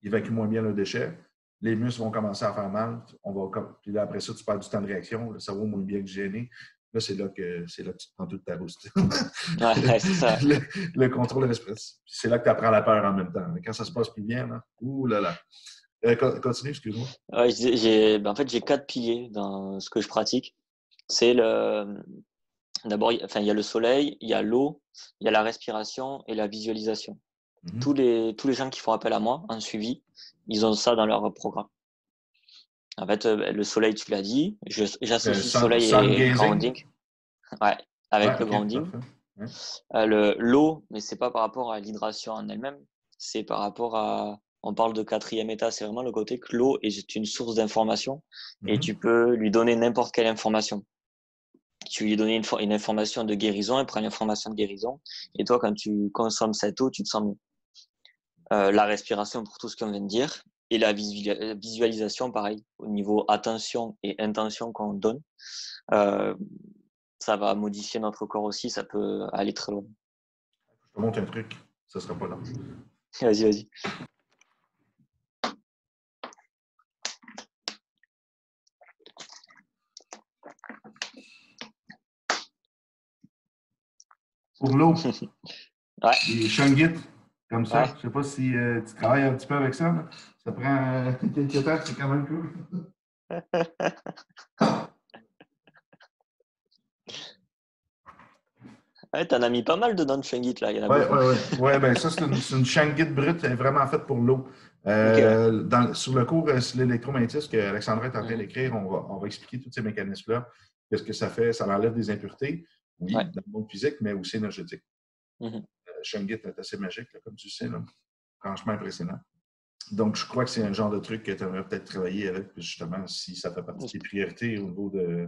ils évacuent moins bien leurs déchets, les muscles vont commencer à faire mal, puis là, après ça, tu perds du temps de réaction, le cerveau est moins bien oxygéné, Là, c'est là que tu te prends toute ta boost.
Ouais, c'est ça.
Le contrôle respiratoire. C'est là que tu apprends la peur en même temps. Mais quand ça se passe plus bien, là, ouh là là. Continue, excuse-moi.
Ouais, en fait, j'ai 4 piliers dans ce que je pratique. C'est d'abord, il y a le soleil, il y a l'eau, il y a la respiration et la visualisation.
Mm-hmm.
Tous les gens qui font appel à moi en suivi, ils ont ça dans leur programme. En fait, le soleil, tu l'as dit, j'associe
Sun,
soleil
sun
et
gazing?
grounding. Ouais, avec
Ouais,
le
OK,
grounding.
parfait. Ouais.
L'eau, mais c'est pas par rapport à l'hydration en elle-même, c'est par rapport à, on parle de quatrième état, c'est vraiment le côté que l'eau est une source d'information et
Mm-hmm.
tu peux lui donner n'importe quelle information. Tu lui donnes une information de guérison, elle prend une information de guérison et toi, quand tu consommes cette eau, tu te sens mieux. La respiration pour tout ce qu'on vient de dire et la visualisation, pareil, au niveau attention et intention qu'on donne, euh, ça va modifier notre corps aussi, ça peut aller très loin.
Je te montre un truc, ça sera pas long.
Vas-y, vas-y.
Pour l'eau,
Ouais,
les shungits, comme ça,
ouais.
je sais pas si tu travailles un petit peu avec ça. Là. Ça prend quelques temps, c'est quand même cool.
Ouais, t'en as mis pas mal dedans de Shungit, là, il y en a
Oui,
beaucoup.
oui, oui. Ouais, ben ça, c'est une shungite brute, elle est vraiment faite pour l'eau.
Ok, ouais.
Sur le cours sur l'électromagnétisme que Alexandra est en train
Mhm.
d'écrire, on va expliquer tous ces mécanismes-là. Qu'est-ce que ça fait? Ça enlève des impuretés,
Ouais.
oui, dans le monde physique, mais aussi énergétique.
Mhm.
Shungite est assez magique, là, comme tu sais, là. Franchement impressionnant. Donc, je crois que c'est un genre de truc que tu aimerais peut-être travailler avec, justement, si ça fait partie de tes priorités au niveau de.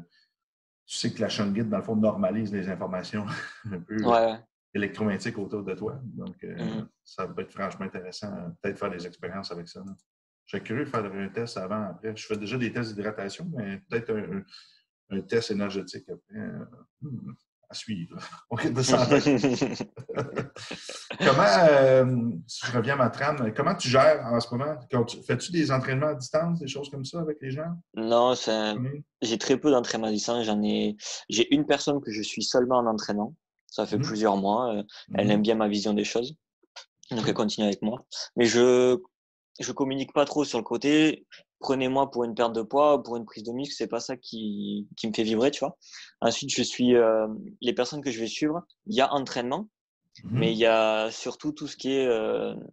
Tu sais que la Shungite, dans le fond, normalise les informations un peu
Ouais, ouais.
électromagnétiques autour de toi. Donc,
Mhm.
ça peut être franchement intéressant, peut-être faire des expériences avec ça. Là. Je serais curieux de faire un test avant, après. Je fais déjà des tests d'hydratation, mais peut-être un test énergétique après. À suivre. On risque de s'en tête. Comment, si je reviens à ma trame, comment tu gères en ce moment? Fais-tu des entraînements à distance, des choses comme ça avec les gens?
Non,
Oui.
j'ai très peu d'entraînement à distance. J'ai une personne que je suis seulement en entraînement. Ça fait
Mhm.
plusieurs mois. Elle aime
Mhm.
bien ma vision des choses. Donc, elle
OK.
continue avec moi. Mais je communique pas trop sur le côté. Prenez-moi pour une perte de poids, pour une prise de muscle, c'est pas ça qui me fait vibrer, tu vois. Ensuite, les personnes que je vais suivre, il y a entraînement, mais il
Mhm.
y a surtout tout ce qui est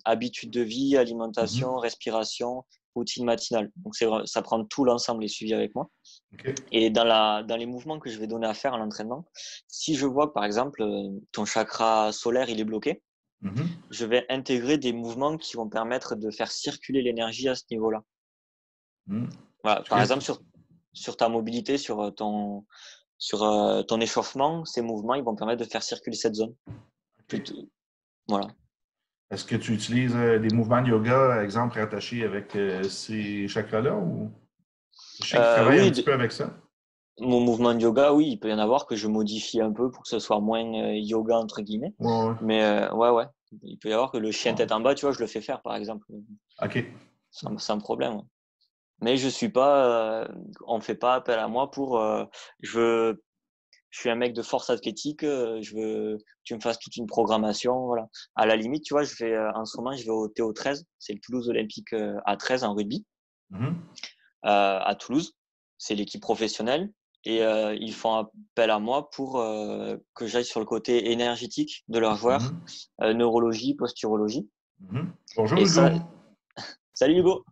habitude de vie,
Mhm.
alimentation, respiration, routine matinale. Donc ça prend tout l'ensemble les suivis avec moi.
OK.
Et dans les mouvements que je vais donner à faire à l'entraînement, si je vois que par exemple ton chakra solaire il est bloqué,
Mhm.
je vais intégrer des mouvements qui vont permettre de faire circuler l'énergie à ce niveau-là.
Mhm.
Voilà,
Est-ce
par
que
exemple sur ta mobilité, sur ton échauffement, ces mouvements ils vont permettre de faire circuler cette zone.
OK.
Plutôt, voilà.
Est-ce que tu utilises des mouvements de yoga, exemple, rattachés avec ces chakras-là ou je sais que tu travailles un
Oui,
petit peu avec ça?
mon mouvement de yoga, oui, il peut y en avoir que je modifie un peu pour que ce soit moins yoga entre guillemets.
Ouais, ouais.
Mais ouais, ouais, il peut y avoir que le chien
Wow.
tête en bas, tu vois, je le fais faire par exemple,
OK.
sans problème. Ouais. Mais je suis pas, on fait pas appel à moi pour, je veux, je suis un mec de force athlétique, je veux que tu me fasses toute une programmation, voilà. À la limite, tu vois, en ce moment, je vais au TO13, c'est le Toulouse Olympique à 13 en rugby,
Mhm.
à Toulouse. C'est l'équipe professionnelle et ils font appel à moi pour que j'aille sur le côté énergétique de leurs joueurs,
Mhm.
neurologie, posturologie.
Mhm. Bonjour
Et ça,
Hugo.
salut Hugo.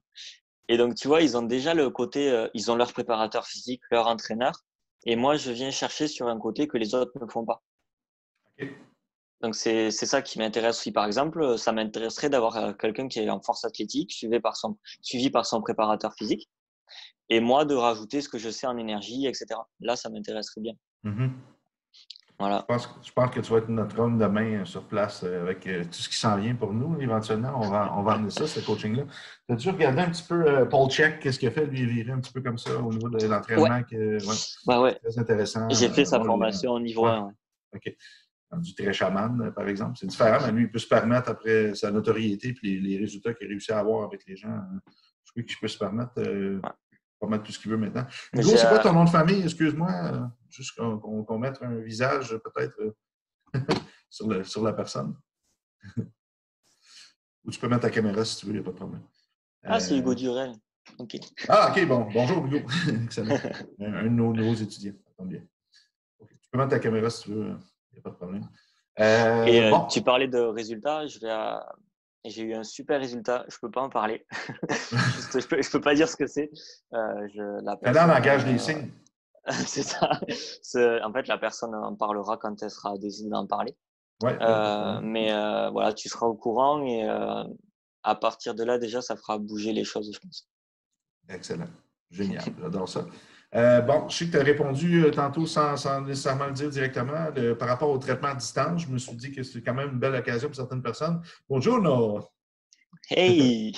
Et donc, tu vois, ils ont déjà le côté, ils ont leur préparateur physique, leur entraîneur. Et moi, je viens chercher sur un côté que les autres ne font pas.
OK.
Donc, c'est ça qui m'intéresse aussi. Par exemple, ça m'intéresserait d'avoir quelqu'un qui est en force athlétique, suivi par son préparateur physique. Et moi, de rajouter ce que je sais en énergie, etc. Là, ça m'intéresserait bien.
Mhm.
Voilà.
Je pense que tu vas être notre homme de main sur place avec tout ce qui s'en vient pour nous. Éventuellement, on va amener ça, ce coaching-là. Tu as toujours regardé un petit peu Paul Check, qu'est-ce qu'il a fait? Lui, il virait un petit peu comme ça au niveau de
Ouais,
l'entraînement. Ouais,
bah ouais.
très intéressant.
J'ai fait sa
Bon,
formation au niveau
ouais,
1. Ouais.
OK. Du très chaman, par exemple. C'est différent, mais lui, il peut se permettre, après sa notoriété et les résultats qu'il a réussi à avoir avec les gens, je crois qu'il peut se permettre
Ouais.
pas mettre tout ce qu'il veut maintenant. Hugo,
J'ai,
c'est quoi ton nom de famille? Excuse-moi. juste qu'on mette un visage peut-être sur la personne. Ou tu peux mettre ta caméra si tu veux, il n'y a pas de problème.
Ah, c'est Hugo Durel. OK.
Ah, OK, bon. Bonjour, Hugo. Excellent. Un de nos nouveaux étudiants. Ça tombe bien. Okay. Tu peux mettre ta caméra si tu veux, il n'y a pas de problème.
Et
Bon.
tu parlais de résultats, j'ai eu un super résultat, je peux pas en parler. Juste, je peux pas dire ce que c'est. La
T'es dans le
personne,
langage des signes.
c'est ça. En fait, la personne en parlera quand elle sera décidée d'en parler.
Ouais, pas de problème.
Mais voilà, tu seras au courant et à partir de là, déjà, ça fera bouger les choses, je pense.
Excellent. Génial. J'adore ça. Bon, je sais que tu as répondu tantôt sans nécessairement le dire directement par rapport au traitement à distance. Je me suis dit que c'est quand même une belle occasion pour certaines personnes. Bonjour, no.
Hey!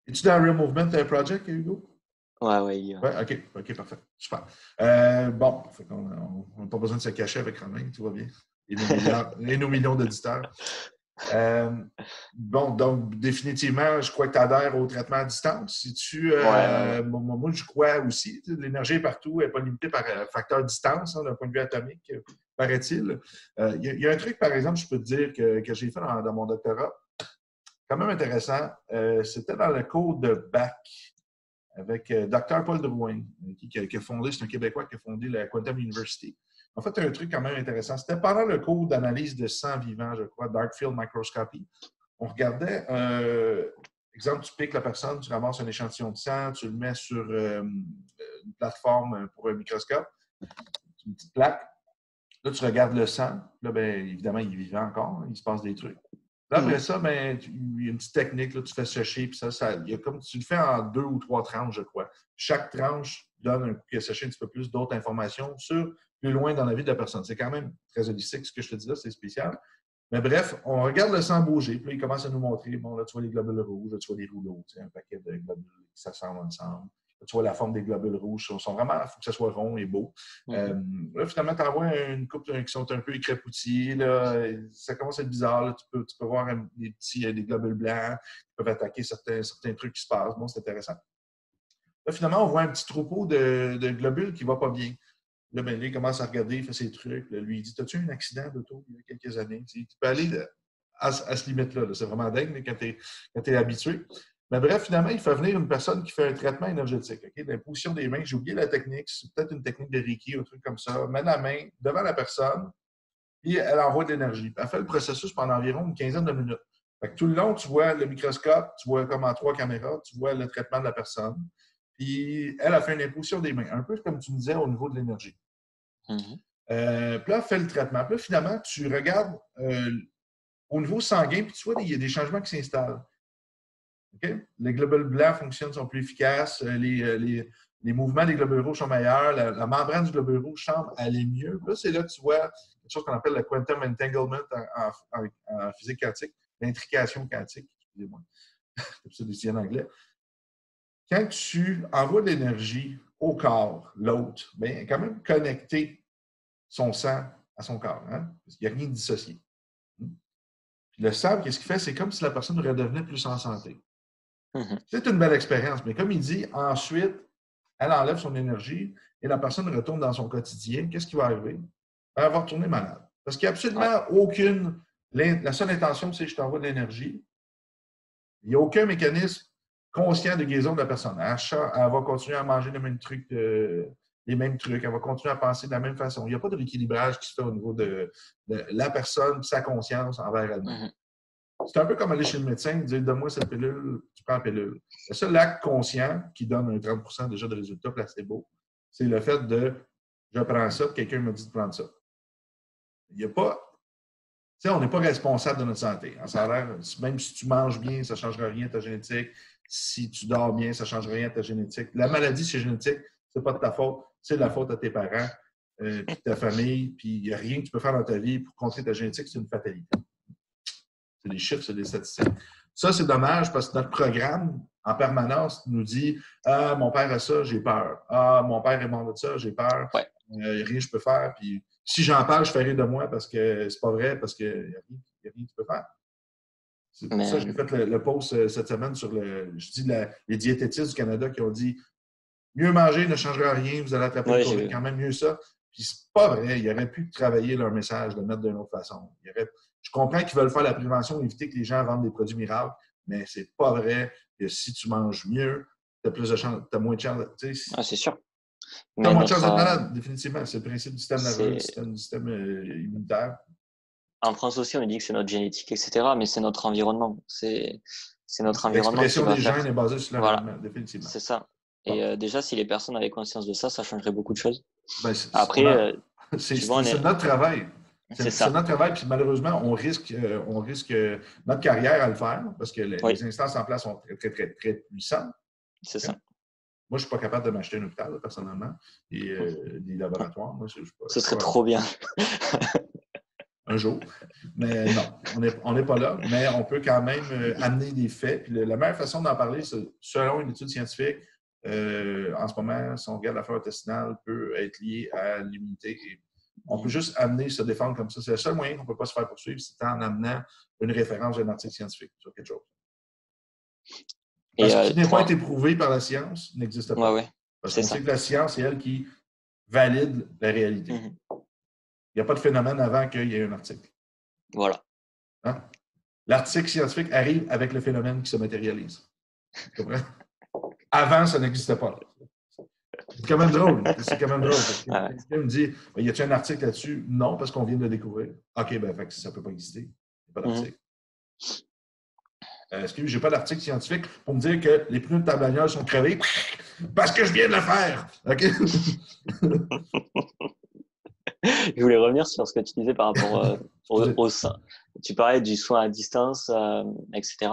Es-tu dans Real Movement Project, Hugo?
Ouais.
Oui, OK, parfait. Super. Bon, on n'a pas besoin de se cacher avec Romain, tout va bien. Et nos millions d'auditeurs. Bon, donc, définitivement, je crois que tu adhères au traitement à distance.
Ouais.
Moi, je crois aussi. L'énergie est partout, elle n'est pas limitée par facteur distance, d'un point de vue atomique, paraît-il. Il y a un truc, par exemple, je peux te dire que j'ai fait dans mon doctorat, quand même intéressant. C'était dans le cours de bac avec Dr. Paul Drouin, qui a fondé, c'est un Québécois qui a fondé la Quantum University. En fait, un truc quand même intéressant. C'était pendant le cours d'analyse de sang vivant, je crois, Dark Field Microscopy. On regardait, exemple, tu piques la personne, tu ramasses un échantillon de sang, tu le mets sur une plateforme pour un microscope, une petite plaque. Là, tu regardes le sang. Là, bien, évidemment, il est vivant encore, il se passe des trucs. Là, après ça, ben, il y a une petite technique, là, tu fais sécher, puis tu le fais en 2 ou 3 tranches, je crois. Chaque tranche donne un coup qui a séché un petit peu plus d'autres informations sur plus loin dans la vie de la personne. C'est quand même très holistique, ce que je te dis là, c'est spécial. Mais bref, on regarde le sang bouger, puis là, il commence à nous montrer, bon, là, tu vois les globules rouges, là, tu vois les rouleaux, un paquet de globules qui s'assemblent ensemble. Là, tu vois la forme des globules rouges, il faut que ça soit rond et beau. Là, finalement, tu envoies une couple qui sont un peu écrapoutis, là, ça commence à être bizarre, là, tu peux voir des globules blancs qui peuvent attaquer certains trucs qui se passent. Bon, c'est intéressant. Là, finalement, on voit un petit troupeau de globules qui ne va pas bien. Là, ben, il commence à regarder, il fait ses trucs. Là, lui, il dit: T'as-tu eu un accident d'auto il y a quelques années? Tu peux aller à ce limite-là. Là. C'est vraiment dingue quand tu es habitué. Mais bref, finalement, il fait venir une personne qui fait un traitement énergétique. Okay? La position des mains, j'ai oublié la technique, c'est peut-être une technique de Reiki ou un truc comme ça. Met la main devant la personne, puis elle envoie de l'énergie. Elle fait le processus pendant environ une quinzaine de minutes. Fait que tout le long, tu vois le microscope, tu vois comme en 3 caméras, tu vois le traitement de la personne. Puis elle a fait une imposition des mains, un peu comme tu me disais au niveau de l'énergie. Puis là, elle fait le traitement. Puis là, finalement, tu regardes au niveau sanguin, puis tu vois, il y a des changements qui s'installent. Okay? Les globules blancs fonctionnent, sont plus efficaces, les mouvements des globules rouges sont meilleurs, la membrane du globule rouge semble aller mieux. Puis là, c'est là que tu vois quelque chose qu'on appelle le quantum entanglement en physique quantique, l'intrication quantique, excusez-moi, c'est ça des en anglais. Quand tu envoies de l'énergie au corps, l'autre, bien, il est quand même connecté son sang à son corps, hein? Parce qu'il n'y a rien de dissocié. Puis le sang, qu'est-ce qu'il fait? C'est comme si la personne redevenait plus en santé. C'est une belle expérience, mais comme il dit, ensuite, elle enlève son énergie et la personne retourne dans son quotidien. Qu'est-ce qui va arriver? Elle va retourner malade. Parce qu'il n'y a absolument aucune... La seule intention, c'est que je t'envoie de l'énergie. Il n'y a aucun mécanisme conscient de guérison de la personne. Elle va continuer à manger les mêmes trucs, elle va continuer à penser de la même façon. Il n'y a pas de rééquilibrage qui se fait au niveau de la personne et sa conscience envers elle-même. C'est un peu comme aller chez le médecin et dire: Donne-moi cette pilule, tu prends la pilule. Le seul acte conscient qui donne un 30 déjà de résultat placebo, c'est le fait de je prends ça, quelqu'un me dit de prendre ça. Il n'y a pas. Tu sais, on n'est pas responsable de notre santé. Ça a l'air, même si tu manges bien, ça ne changera rien à ta génétique. Si tu dors bien, ça ne changera rien à ta génétique. La maladie, c'est génétique, ce n'est pas de ta faute, c'est de la faute à tes parents, puis ta famille, puis il n'y a rien que tu peux faire dans ta vie pour contrer ta génétique, c'est une fatalité. C'est des chiffres, c'est des statistiques. Ça, c'est dommage parce que notre programme, en permanence, nous dit: Ah, mon père a ça, j'ai peur. Ah, mon père est mort de ça, j'ai peur. Rien que je peux faire. Puis si j'en parle, je fais rire de moi parce que c'est pas vrai, parce qu'il n'y a rien que tu peux faire. C'est pour ça que j'ai fait le post cette semaine sur les diététistes du Canada qui ont dit: mieux manger ne changera rien, vous allez attraper le COVID quand même, mieux ça. Puis c'est pas vrai, ils auraient pu travailler leur message, le mettre d'une autre façon. Je comprends qu'ils veulent faire la prévention, éviter que les gens vendent des produits miracles, mais c'est pas vrai que si tu manges mieux, tu as plus de chance, tu as moins de chance.
Ah, c'est sûr.
Tu as moins de chance d'être malade, définitivement. C'est le principe du système nerveux, du système immunitaire.
En France aussi, on dit que c'est notre génétique, etc., mais c'est notre environnement. C'est notre environnement qui va
l'expression des gènes est basée sur l'environnement, définitivement.
C'est ça. Et déjà, si les personnes avaient conscience de ça, ça changerait beaucoup de choses.
Ben,
après,
c'est notre travail. C'est notre travail, puis malheureusement, on risque notre carrière à le faire parce que les instances en place sont très, très, très, très puissantes.
C'est ça.
Moi, je ne suis pas capable de m'acheter un hôpital, personnellement, et des laboratoires. Moi,
ce serait trop bien.
Un jour. Mais non, on n'est pas là. Mais on peut quand même amener des faits. Puis la meilleure façon d'en parler, c'est selon une étude scientifique, en ce moment, si on regarde la flore intestinale, peut être liée à l'immunité. On peut juste amener, se défendre comme ça. C'est le seul moyen qu'on ne peut pas se faire poursuivre, c'est en amenant une référence d'un article scientifique sur quelque chose. Parce que ce qui n'est pas été prouvé par la science n'existe pas. Parce qu'on sait que la science, c'est elle qui valide la réalité. Il n'y a pas de phénomène avant qu'il y ait un article.
Voilà.
Hein? L'article scientifique arrive avec le phénomène qui se matérialise. Tu comprends? Avant, ça n'existait pas. C'est quand même drôle. C'est quand même drôle. Quelqu'un me dit, y a-t-il un article là-dessus? Non, parce qu'on vient de le découvrir. OK, ben ça ne peut pas exister. Il n'y a pas d'article. Excusez, je n'ai pas d'article scientifique pour me dire que les pneus de ta bagnole sont crevés parce que je viens de le faire. OK?
Je voulais revenir sur ce que tu disais par rapport au soin. Tu parlais du soin à distance, etc.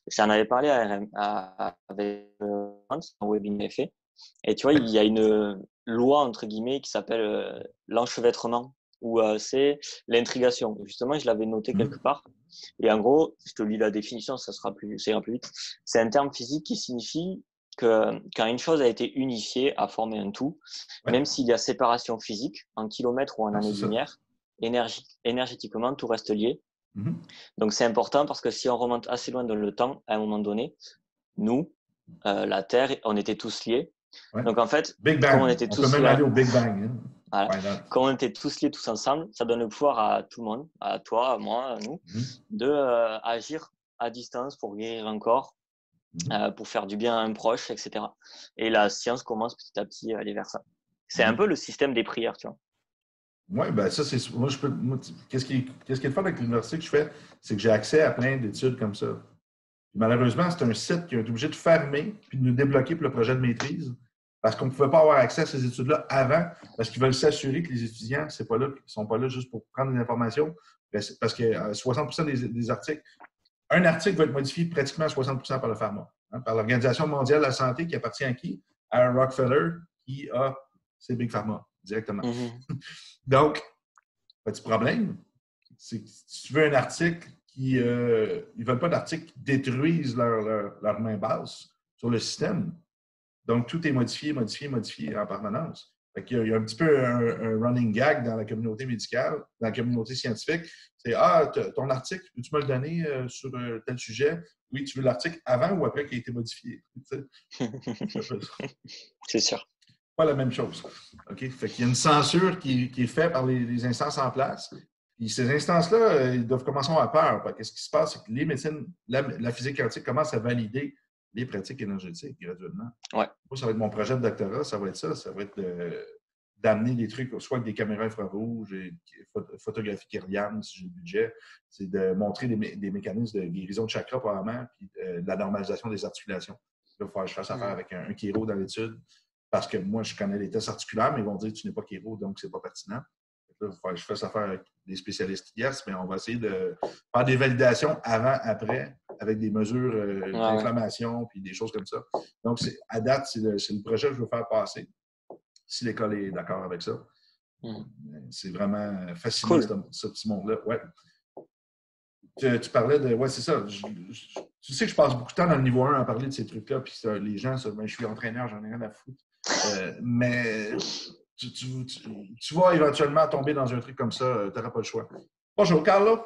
J'en avais parlé avec un webinaire fait. Et tu vois, il y a une loi, entre guillemets, qui s'appelle l'enchevêtrement, ou c'est l'intrigation. Justement, je l'avais noté quelque part. Et en gros, je te lis la définition, ça ira plus vite. C'est un terme physique qui signifie que quand une chose a été unifiée, a formé un tout, même s'il y a séparation physique, en kilomètres ou en années-lumière, énergétiquement, tout reste lié. Donc, c'est important parce que si on remonte assez loin dans le temps, à un moment donné, nous, la Terre, on était tous liés. Donc, en fait,
comme on était tous liés, aller au Big Bang. Hein?
Voilà. Quand on était tous liés, tous ensemble, ça donne le pouvoir à tout le monde, à toi, à moi, à nous, de agir à distance pour guérir un corps, pour faire du bien à un proche, etc. Et la science commence petit à petit à aller vers ça. C'est un peu le système des prières, tu vois.
Oui, ben ça, c'est. Moi, qu'est-ce qui est le fun avec l'université que je fais, c'est que j'ai accès à plein d'études comme ça. Puis, malheureusement, c'est un site qui est obligé de fermer puis de nous débloquer pour le projet de maîtrise parce qu'on ne pouvait pas avoir accès à ces études-là avant parce qu'ils veulent s'assurer que les étudiants ne sont pas là juste pour prendre des informations parce que 60% des articles, un article va être modifié pratiquement à 60% par le pharma, par l'Organisation mondiale de la santé qui appartient à qui? À un Rockefeller qui a ses Big Pharma directement. Donc, petit problème, c'est que si tu veux un article ils ne veulent pas d'articles qui détruisent leur main basse sur le système. Donc, tout est modifié en permanence. Fait qu'il y a un petit peu un running gag dans la communauté médicale, dans la communauté scientifique. C'est « Ah, ton article, peux-tu me le donner sur tel sujet? Oui, tu veux l'article avant ou après qu'il a été modifié? »
C'est sûr.
Pas la même chose. OK? Fait qu'il y a une censure qui est faite par les instances en place. Et ces instances-là, ils doivent commencer à avoir peur. Qu'est-ce qui se passe? C'est que les médecines, la physique quantique commence à valider les pratiques énergétiques graduellement.
Ouais.
Moi, ça va être mon projet de doctorat, ça va être ça. Ça va être d'amener des trucs, soit avec des caméras infrarouges, et photographie Kirlian, si j'ai le budget. C'est de montrer des mécanismes de guérison de chakra, probablement, puis de la normalisation des articulations. Là, il faut que je fasse affaire avec un chiro dans l'étude, parce que moi, je connais les tests articulaires, mais ils vont dire que tu n'es pas chiro, donc c'est pas pertinent. Là, il faut que je fasse affaire avec des spécialistes. Yes, mais on va essayer de faire des validations avant, après, avec des mesures d'inflammation puis des choses comme ça. Donc, à date, c'est le projet que je veux faire passer, si l'école est d'accord avec ça. C'est vraiment fascinant, ce petit monde-là. Ouais. Tu parlais de... Oui, c'est ça. Tu sais que je passe beaucoup de temps dans le niveau 1 à parler de ces trucs-là, puis les gens, je suis entraîneur, j'en ai rien à foutre. Mais... Tu vas éventuellement tomber dans un truc comme ça, tu n'auras pas le choix. Bonjour, Carlo.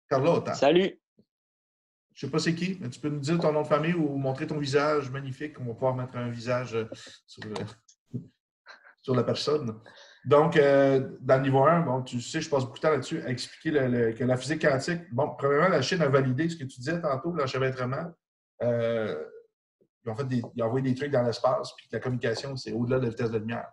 Carlota.
Salut.
Je ne sais pas c'est qui, mais tu peux nous dire ton nom de famille ou montrer ton visage magnifique. On va pouvoir mettre un visage sur la personne. Donc, dans le niveau 1, bon, tu sais, je passe beaucoup de temps là-dessus à expliquer que la physique quantique, bon, premièrement, la Chine a validé ce que tu disais tantôt, l'enchevêtrement. Ils ont envoyé des trucs dans l'espace, puis la communication, c'est au-delà de la vitesse de la lumière.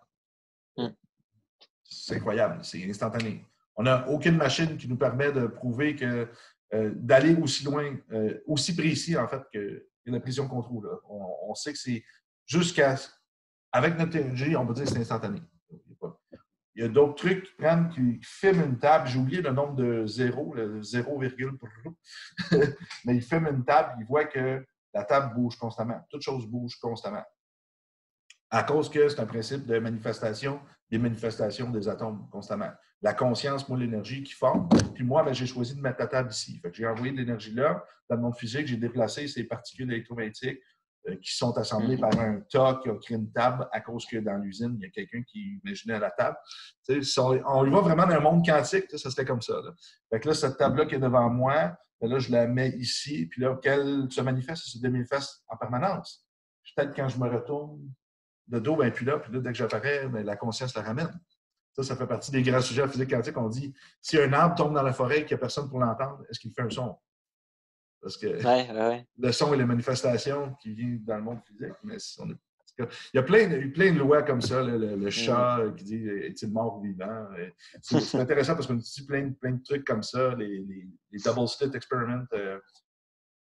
C'est incroyable, c'est instantané. On n'a aucune machine qui nous permet de prouver que d'aller aussi loin, aussi précis, en fait, que la précision qu'on trouve. Là. On sait que c'est avec notre technologie, on peut dire que c'est instantané. Il y a d'autres trucs qui filment une table. J'ai oublié le nombre de zéros, le 0, mais ils filment une table, ils voient que la table bouge constamment. Toute chose bouge constamment. À cause que c'est un principe de manifestation, des manifestations des atomes constamment. La conscience, moi, l'énergie qui forme. Puis moi, j'ai choisi de mettre la table ici. Fait que j'ai envoyé de l'énergie là. Dans le monde physique, j'ai déplacé ces particules électromagnétiques qui sont assemblées par un tas qui a créé une table à cause que dans l'usine, il y a quelqu'un qui imaginait à la table. On y va vraiment dans un monde quantique, ça serait comme ça. Là. Fait que là, cette table-là qui est devant moi, là, je la mets ici, puis là, qu'elle se manifeste, elle se démanifeste en permanence. Peut-être quand je me retourne, de dos, puis là, dès que j'apparais, la conscience la ramène. Ça fait partie des grands sujets en physique quantique. On dit, si un arbre tombe dans la forêt et qu'il n'y a personne pour l'entendre, est-ce qu'il fait un son? Parce que le son est la manifestation qui vient dans le monde physique. Mais il y a plein de lois comme ça. Le chat qui dit, est-il mort ou vivant? C'est intéressant parce qu'on utilise plein de trucs comme ça. Les double slit experiments,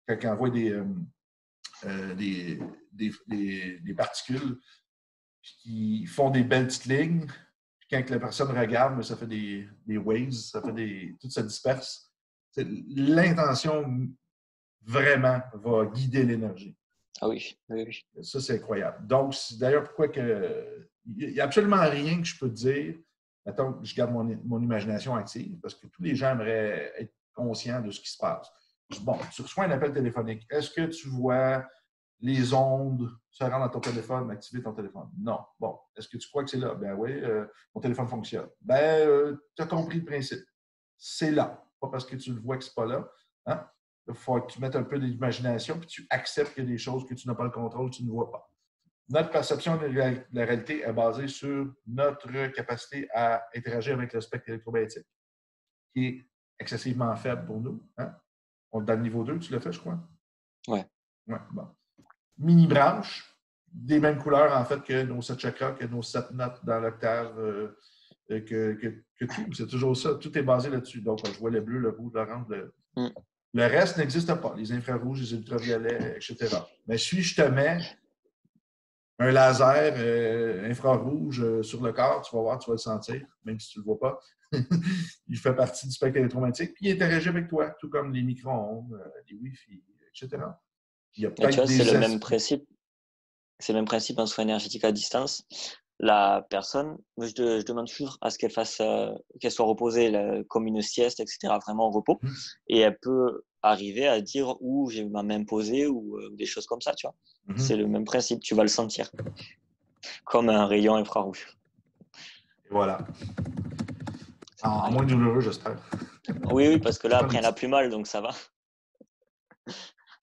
quand on envoie des particules qui font des belles petites lignes. Puis quand la personne regarde, ça fait des waves, tout se disperse. L'intention, vraiment, va guider l'énergie.
Ah oui.
Ça, c'est incroyable. Donc, c'est d'ailleurs pourquoi il n'y a absolument rien que je peux te dire. Mettons, je garde mon imagination active parce que tous les gens aimeraient être conscients de ce qui se passe. Bon, tu reçois un appel téléphonique. Est-ce que tu vois les ondes se rendent dans ton téléphone, activer ton téléphone? Non. Bon, est-ce que tu crois que c'est là? Ben oui, mon téléphone fonctionne. Tu as compris le principe. C'est là. Pas parce que tu le vois que c'est pas là. Hein? Il faut que tu mettes un peu d'imagination puis tu acceptes qu'il y a des choses que tu n'as pas le contrôle, que tu ne vois pas. Notre perception de la réalité est basée sur notre capacité à interagir avec le spectre électromagnétique, qui est excessivement faible pour nous. Hein? On est dans le niveau 2, tu l'as fait, je crois?
Oui.
Ouais, bon. Mini-branches, des mêmes couleurs, en fait, que nos 7 chakras, que nos 7 notes dans l'octave, que tout. C'est toujours ça. Tout est basé là-dessus. Donc, je vois le bleu, le rouge, l'orange. Le reste n'existe pas. Les infrarouges, les ultraviolets, etc. Mais si je te mets un laser infrarouge sur le corps, tu vas voir, tu vas le sentir, même si tu ne le vois pas. Il fait partie du spectre électromagnétique, puis il interagit avec toi, tout comme les micro-ondes, les Wi-Fi, etc. Il y a
tu vois,
c'est
le même principe. C'est le même principe en soins énergétiques à distance. La personne, je demande toujours à ce qu'elle fasse, qu'elle soit reposée comme une sieste, etc., vraiment au repos. Et elle peut arriver à dire où j'ai ma main posée ou des choses comme ça, tu vois. C'est le même principe, tu vas le sentir. Comme un rayon infrarouge.
Et voilà. En moins douloureux, j'espère.
Oui, parce que là, après, elle a plus mal, donc ça va.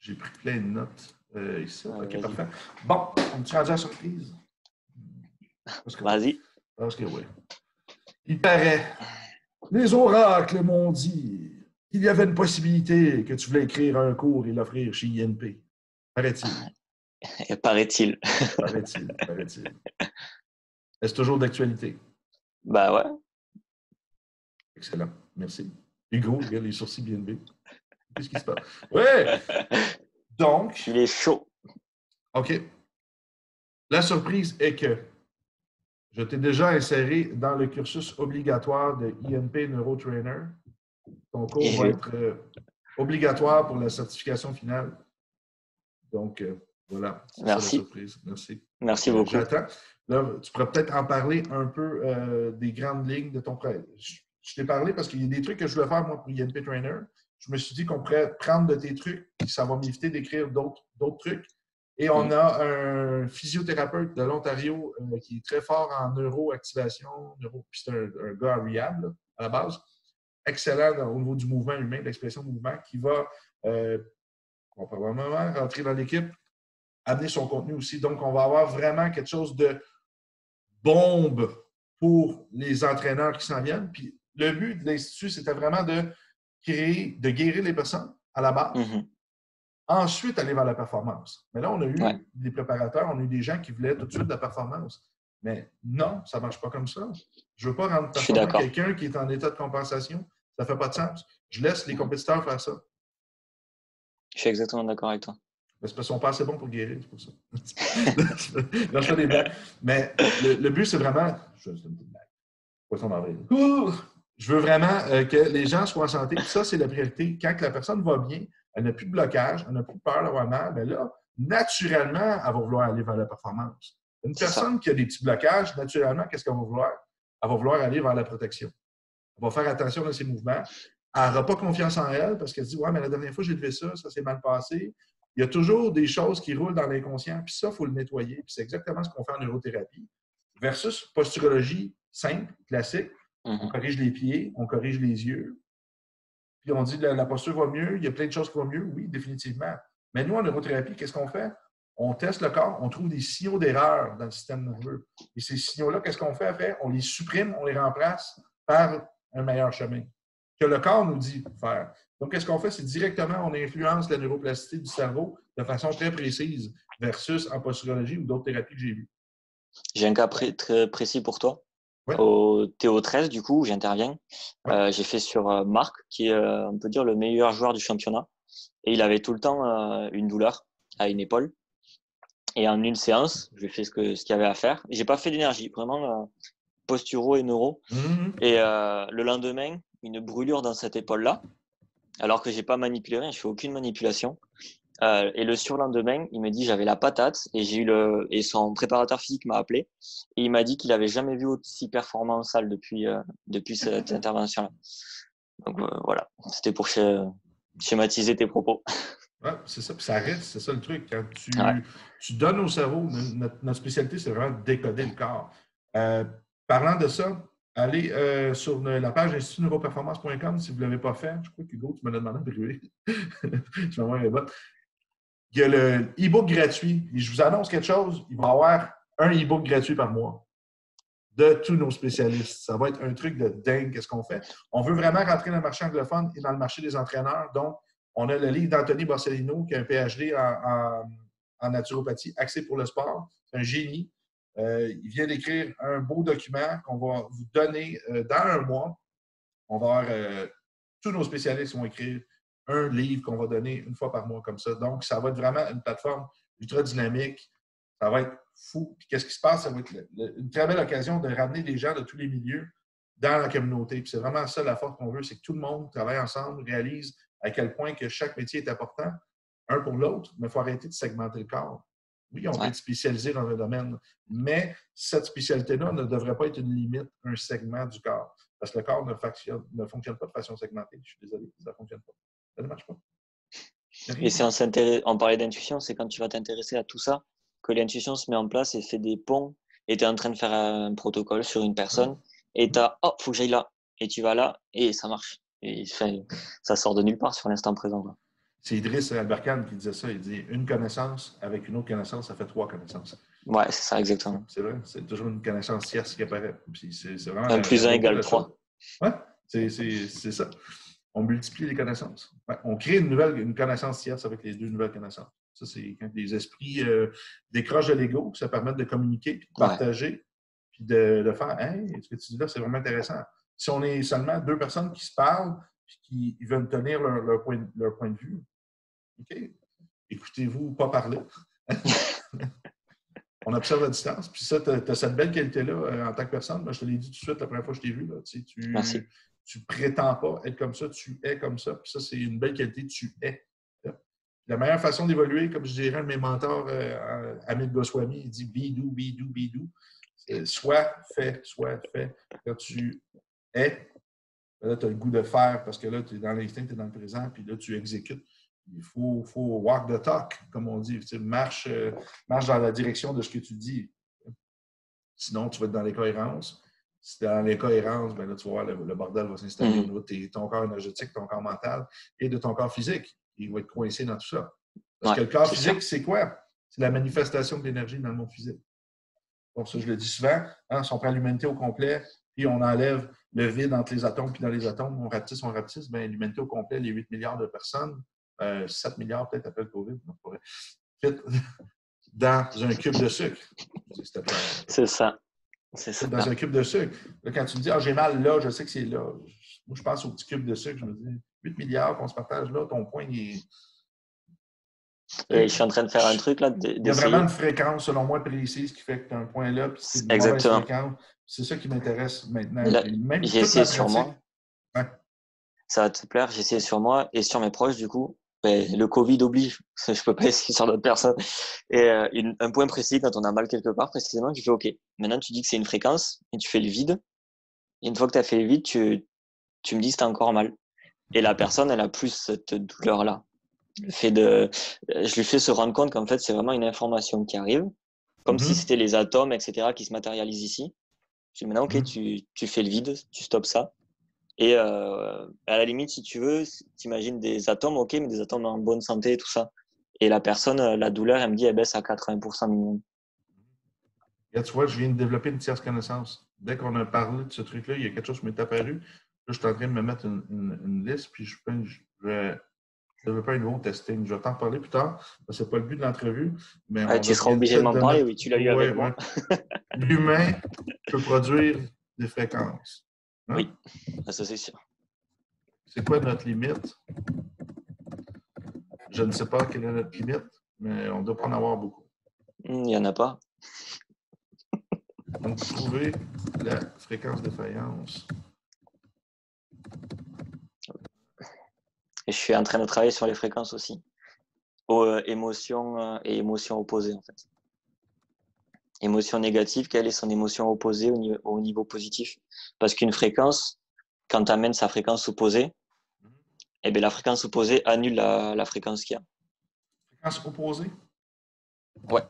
J'ai pris plein de notes ici. OK, parfait. Bon, on est rendu à la surprise?
Vas-y.
Parce que oui. Il paraît, les oracles m'ont dit qu'il y avait une possibilité que tu voulais écrire un cours et l'offrir chez INP. Paraît-il.
Paraît-il.
Paraît-il. Est-ce toujours d'actualité?
Ben ouais.
Excellent. Merci. Hugo, regarde les sourcils BNB. Qu'est-ce qui se passe? Ouais! Donc.
Il est chaud.
OK. La surprise est que je t'ai déjà inséré dans le cursus obligatoire de INP Neurotrainer. Ton cours va être obligatoire pour la certification finale. Donc, voilà. C'est ça la surprise. Merci.
Merci beaucoup.
J'attends. Là, tu pourrais peut-être en parler un peu des grandes lignes de ton projet. Je t'ai parlé parce qu'il y a des trucs que je voulais faire, moi, pour INP Trainer. Je me suis dit qu'on pourrait prendre de tes trucs, et ça va m'éviter d'écrire d'autres trucs. Et on a un physiothérapeute de l'Ontario qui est très fort en neuroactivation. Puis c'est un gars à rehab, là, à la base. Excellent au niveau du mouvement humain, de l'expression de mouvement, qui va va probablement rentrer dans l'équipe, amener son contenu aussi. Donc, on va avoir vraiment quelque chose de bombe pour les entraîneurs qui s'en viennent. Puis le but de l'Institut, c'était vraiment de guérir les personnes à la base. Ensuite, aller vers la performance. Mais là, on a eu des préparateurs, on a eu des gens qui voulaient tout de suite de la performance. Mais non, ça ne marche pas comme ça. Je ne veux pas rendre performant quelqu'un qui est en état de compensation. Ça ne fait pas de sens. Je laisse les compétiteurs faire ça.
Je suis exactement d'accord avec toi.
C'est parce qu'ils sont pas assez bons pour guérir, c'est pour ça. Là, je fais des blagues. Mais le but, c'est vraiment. Je fais une petite blague. Poisson d'avril. Je veux vraiment que les gens soient en santé. Ça, c'est la priorité. Quand la personne va bien, elle n'a plus de blocage, elle n'a plus peur d'avoir mal, bien là, naturellement, elle va vouloir aller vers la performance. Une personne qui a des petits blocages, naturellement, qu'est-ce qu'elle va vouloir? Elle va vouloir aller vers la protection. Elle va faire attention à ses mouvements. Elle n'aura pas confiance en elle parce qu'elle se dit « Ouais, mais la dernière fois, j'ai levé ça, ça s'est mal passé. » Il y a toujours des choses qui roulent dans l'inconscient, puis ça, il faut le nettoyer. Puis c'est exactement ce qu'on fait en neurothérapie. Versus posturologie simple, classique. On corrige les pieds, on corrige les yeux. Puis on dit la posture va mieux, il y a plein de choses qui vont mieux. Oui, définitivement. Mais nous, en neurothérapie, qu'est-ce qu'on fait? On teste le corps, on trouve des signaux d'erreur dans le système nerveux. Et ces signaux-là, qu'est-ce qu'on fait après? On les supprime, on les remplace par un meilleur chemin que le corps nous dit faire. Donc, qu'est-ce qu'on fait? C'est directement, on influence la neuroplasticité du cerveau de façon très précise versus en posturologie ou d'autres thérapies que j'ai vues.
J'ai un cas très précis pour toi.
Ouais.
Au TO13, du coup, où j'interviens, j'ai fait sur Marc, qui est, on peut dire, le meilleur joueur du championnat. Et il avait tout le temps une douleur à une épaule. Et en une séance, je lui ai fait ce qu'il y avait à faire. J'ai pas fait d'énergie, vraiment posturo et neuro. Et le lendemain, une brûlure dans cette épaule-là, alors que j'ai pas manipulé rien, je fais aucune manipulation. Et le surlendemain, il me dit j'avais la patate et et son préparateur physique m'a appelé et il m'a dit qu'il avait jamais vu aussi performant en salle depuis cette intervention-là. Donc voilà, c'était pour schématiser tes propos.
Ouais, c'est ça, puis ça reste, c'est ça le truc. Quand tu donnes au cerveau, notre spécialité, c'est vraiment de décoder le corps. Parlant de ça, allez sur la page institutneuroperformance.com si vous ne l'avez pas fait. Je crois qu'Hugo, tu me l'as demandé de brûler. Je m'envoie les bottes. Il y a le e-book gratuit. Et je vous annonce quelque chose, il va y avoir un e-book gratuit par mois de tous nos spécialistes. Ça va être un truc de dingue, qu'est-ce qu'on fait. On veut vraiment rentrer dans le marché anglophone et dans le marché des entraîneurs. Donc, on a le livre d'Anthony Borsellino, qui a un PhD en naturopathie, axé pour le sport. C'est un génie. Il vient d'écrire un beau document qu'on va vous donner dans un mois. On va avoir tous nos spécialistes vont écrire un livre qu'on va donner une fois par mois comme ça. Donc, ça va être vraiment une plateforme ultra dynamique. Ça va être fou. Puis qu'est-ce qui se passe? Ça va être une très belle occasion de ramener des gens de tous les milieux dans la communauté. Puis c'est vraiment ça la force qu'on veut, c'est que tout le monde travaille ensemble, réalise à quel point que chaque métier est important, un pour l'autre, mais il faut arrêter de segmenter le corps. Oui, on peut être spécialisé dans un domaine, mais cette spécialité-là ne devrait pas être une limite, un segment du corps. Parce que le corps ne fonctionne pas de façon segmentée. Je suis désolé, ça ne fonctionne pas. Ça ne marche pas.
Et si on parlait d'intuition, c'est quand tu vas t'intéresser à tout ça que l'intuition se met en place et fait des ponts. Et tu es en train de faire un protocole sur une personne et tu as « Oh, faut que j'aille là ». Et tu vas là et ça marche. Et ça sort de nulle part sur l'instant présent. Quoi.
C'est Idriss Alberkane qui disait ça. Il dit « Une connaissance avec une autre connaissance, ça fait 3 connaissances ».
Ouais, c'est ça, exactement.
C'est vrai. C'est toujours une connaissance tierce qui apparaît. Puis c'est vraiment
1 + 1 = 3.
Oui, c'est ça. On multiplie les connaissances. Ouais, on crée une connaissance tierce avec les 2 nouvelles connaissances. Ça, c'est quand les esprits décrochent de l'ego, ça permet de communiquer, puis de partager, puis de faire « Hey, ce que tu dis là, c'est vraiment intéressant. » Si on est seulement 2 personnes qui se parlent, puis qui veulent tenir leur point de vue, OK, écoutez-vous pas parler. On observe à distance. Puis ça, tu as cette belle qualité-là en tant que personne. Moi, je te l'ai dit tout de suite la première fois que je t'ai vu. Là,
Merci.
Tu prétends pas être comme ça, tu es comme ça. Puis ça, c'est une belle qualité, tu es. La meilleure façon d'évoluer, comme je dirais un de mes mentors, Amit Goswami, il dit be do, be do, be do. Soit fait. Quand tu es, là, tu as le goût de faire parce que là, tu es dans l'instinct, tu es dans le présent, puis là, tu exécutes. Il faut walk the talk, comme on dit. Marche dans la direction de ce que tu dis. Sinon, tu vas être dans l'incohérence. Si tu es dans l'incohérence, ben là, tu vas voir, le bordel va s'installer au niveau de ton corps énergétique, ton corps mental et de ton corps physique. Il va être coincé dans tout ça. Parce
Ouais,
que le corps
c'est
physique,
sûr.
c'est quoi? C'est la manifestation de l'énergie dans le monde physique. Bon, ça, je le dis souvent, hein, si on prend l'humanité au complet, puis on enlève le vide entre les atomes, puis dans les atomes, on rapetisse, bien, l'humanité au complet, les 8 milliards de personnes, 7 milliards peut-être après le COVID, on pourrait, fit dans un cube de sucre. Je dis, c'était clair.
C'est ça. C'est
Fit
ça.
dans un cube de sucre. Là, quand tu me dis, ah, j'ai mal là, je sais que c'est là. Moi, je pense au petit cube de sucre, je me dis, 8 milliards qu'on se partage là, ton point,
Et je suis en train de faire un truc là,
il y a vraiment une
d'essayer.
fréquence, selon moi, précise qui fait que tu as un point là, puis c'est une mauvaise
Exactement.
fréquence. C'est ça qui m'intéresse maintenant.
Là,
Puis même
j'ai
toute la
essayé sur
pratique.
moi.
Ouais.
Ça va te plaire. J'ai essayé sur moi et sur mes proches, du coup. Ben, le Covid oblige. Je peux pas essayer sur d'autres personnes. Et un point précis, quand on a mal quelque part, précisément, tu fais OK. Maintenant, tu dis que c'est une fréquence et tu fais le vide. Et une fois que tu as fait le vide, tu me dis que tu as encore mal. Et la personne, elle a plus cette douleur-là. Le fait de, je lui fais se rendre compte qu'en fait, c'est vraiment une information qui arrive, comme si
Mhm.
c'était les atomes, etc., qui se matérialisent ici. Je dis maintenant, OK,
Mhm.
tu fais le vide, tu stoppes ça. Et à la limite, si tu veux, t'imagines des atomes, OK, mais des atomes en bonne santé et tout ça. Et la personne, la douleur, elle me dit, elle baisse à 80% minimum.
Là, tu vois, je viens de développer une tierce connaissance. Dès qu'on a parlé de ce truc-là, il y a quelque chose qui m'est apparu. Là, je suis en train de me mettre une liste, puis je vais développer un nouveau testing. Je vais t'en parler plus tard. Ce n'est pas le but de l'entrevue, mais
Ouais,
on
tu seras
devrait
obligé de m'en
de
parler,
mettre.
oui, tu l'as eu
Ouais,
avec
ouais.
moi.
L'humain peut produire des fréquences. Hein?
Oui, ça c'est sûr.
C'est quoi notre limite? Je ne sais pas quelle est notre limite, mais on ne doit pas en avoir beaucoup.
Il n'y en a pas.
Donc, trouver la fréquence de faïence.
Et je suis en train de travailler sur les fréquences aussi. Émotions et émotions opposées, en fait. Émotion négative, quelle est son émotion opposée au niveau positif? Parce qu'une fréquence, quand tu amènes sa fréquence opposée, eh bien, la fréquence opposée annule la fréquence qu'il y a.
Fréquence opposée?
Ouais.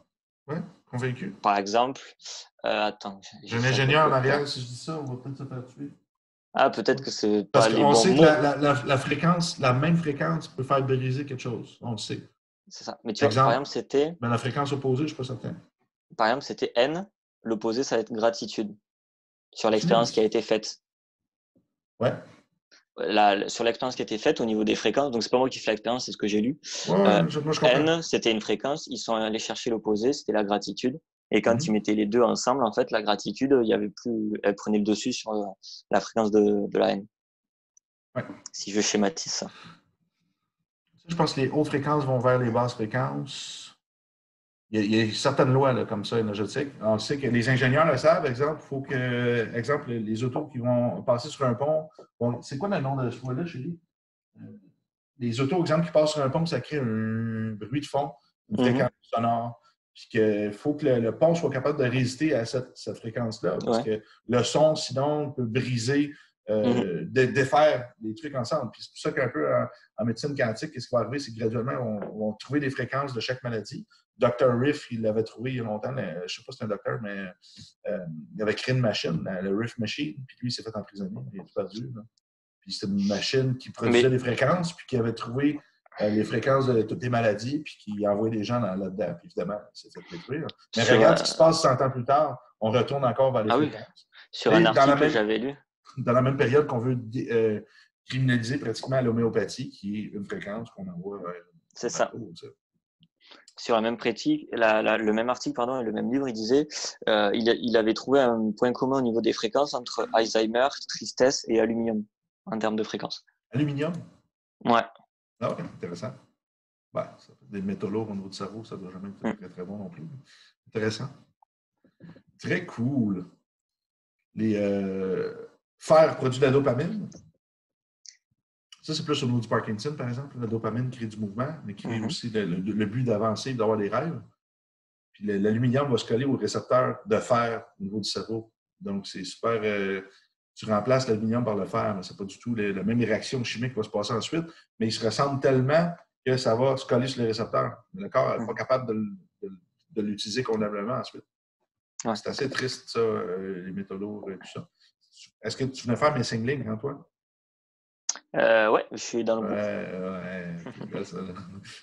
Oui, convaincu.
Par exemple, attends,
J'ai
j'ai
un
fait à
ingénieur
peu
en
près.
arrière, si je dis ça, on va peut-être se faire tuer.
Ah, peut-être que c'est
Parce
pas les
qu'on
bons
sait que
mots.
la fréquence, la même fréquence peut faire briser quelque chose. On le sait.
C'est ça. Mais tu vois,
Exemple, mais la fréquence opposée, je ne suis pas certain.
par exemple, c'était N. L'opposé, ça va être gratitude sur l'expérience qui a
Finisse.
été faite.
Ouais.
Sur l'expérience qui a été faite au niveau des fréquences, donc c'est pas moi qui fais l'expérience, c'est ce que j'ai lu.
Ouais,
Euh,
moi, je comprends.
N, c'était une fréquence, ils sont allés chercher l'opposé, c'était la gratitude. Et quand ils
Mhm.
mettaient les deux ensemble, en fait, la gratitude, il y avait plus, elle prenait le dessus sur la fréquence de la N.
Ouais.
Si je schématise ça.
Je pense que les hautes fréquences vont vers les basses fréquences. Il y a certaines lois là, comme ça énergétiques. On sait que les ingénieurs le savent, exemple, il faut que, exemple, les autos qui vont passer sur un pont. Bon, c'est quoi le nom de ce loi-là, chérie? Les autos, exemple, qui passent sur un pont, ça crée un bruit de fond, une
Mhm.
fréquence sonore. Puis qu'il faut que le pont soit capable de résister à cette fréquence-là, parce
Ouais.
que le son, sinon, peut briser,
Mhm.
défaire les trucs ensemble. Puis c'est pour ça qu'un peu en médecine quantique, qu'est-ce qui va arriver, c'est que graduellement, on va trouver des fréquences de chaque maladie. Dr. Riff, il l'avait trouvé il y a longtemps, je ne sais pas si c'est un docteur, mais il avait créé une machine, le Riff Machine, puis lui, il s'est fait emprisonner, il est tout perdu. Là. Puis c'était une machine qui produisait
Mais
des fréquences, puis qui avait trouvé les fréquences de toutes les maladies, puis qui envoyait des gens là-dedans. Puis évidemment, il s'est fait détruire. Mais
sur,
regarde ce qui se passe 100 ans plus tard. On retourne encore vers les
ah oui,
fréquences.
sur un
Et
article que j'avais lu,
dans la même période qu'on veut criminaliser pratiquement l'homéopathie, qui est une fréquence qu'on envoie vers
c'est ça.
partout.
Sur la même pratique, le même article, pardon, et le même livre, il disait, il avait trouvé un point commun au niveau des fréquences entre Alzheimer, tristesse et aluminium en termes de fréquence.
Aluminium.
Ouais.
Ah, OK, intéressant. Ben, ça fait des métaux lourds au niveau du cerveau, ça ne doit jamais être
Mm.
très, très bon non plus. Intéressant. Très cool. Les fer produit de la dopamine. Ça, c'est plus au niveau du Parkinson, par exemple. La dopamine crée du mouvement, mais crée
Mhm.
aussi le but d'avancer, d'avoir des rêves. Puis l'aluminium va se coller au récepteur de fer au niveau du cerveau. Donc, c'est super. Tu remplaces l'aluminium par le fer, mais ce n'est pas du tout la même réaction chimique qui va se passer ensuite, mais ils se ressemblent tellement que ça va se coller sur les récepteurs. Mais le corps n'est pas
Mhm.
capable de l'utiliser convenablement ensuite.
Ouais.
C'est assez triste, ça, les métaux lourds et tout ça. Est-ce que tu venais faire mes singlings, Antoine?
Ouais, je suis dans le groupe.
Ouais. OK, là,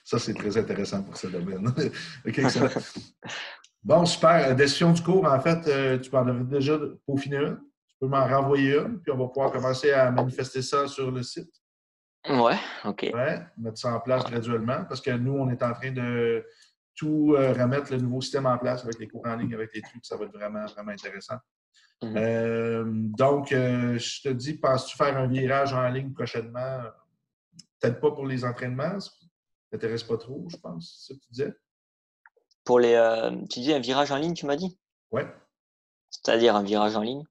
ça, c'est très intéressant pour ce domaine. OK, excellent. Bon, super. Décision du cours, en fait, tu m'en avais déjà peaufiné une. Tu peux m'en renvoyer une, puis on va pouvoir commencer à manifester ça sur le site.
Ouais, ok.
Ouais, mettre ça en place graduellement, parce que nous, on est en train de tout remettre le nouveau système en place avec les cours en ligne, avec les trucs. Ça va être vraiment, vraiment intéressant.
Mhm.
Donc, je te dis, penses-tu faire un virage en ligne prochainement? Peut-être pas pour les entraînements, ça t'intéresse pas trop, je pense, c'est ça que tu disais?
Pour les, tu dis un virage en ligne, tu m'as dit?
Oui.
C'est-à-dire un virage en ligne?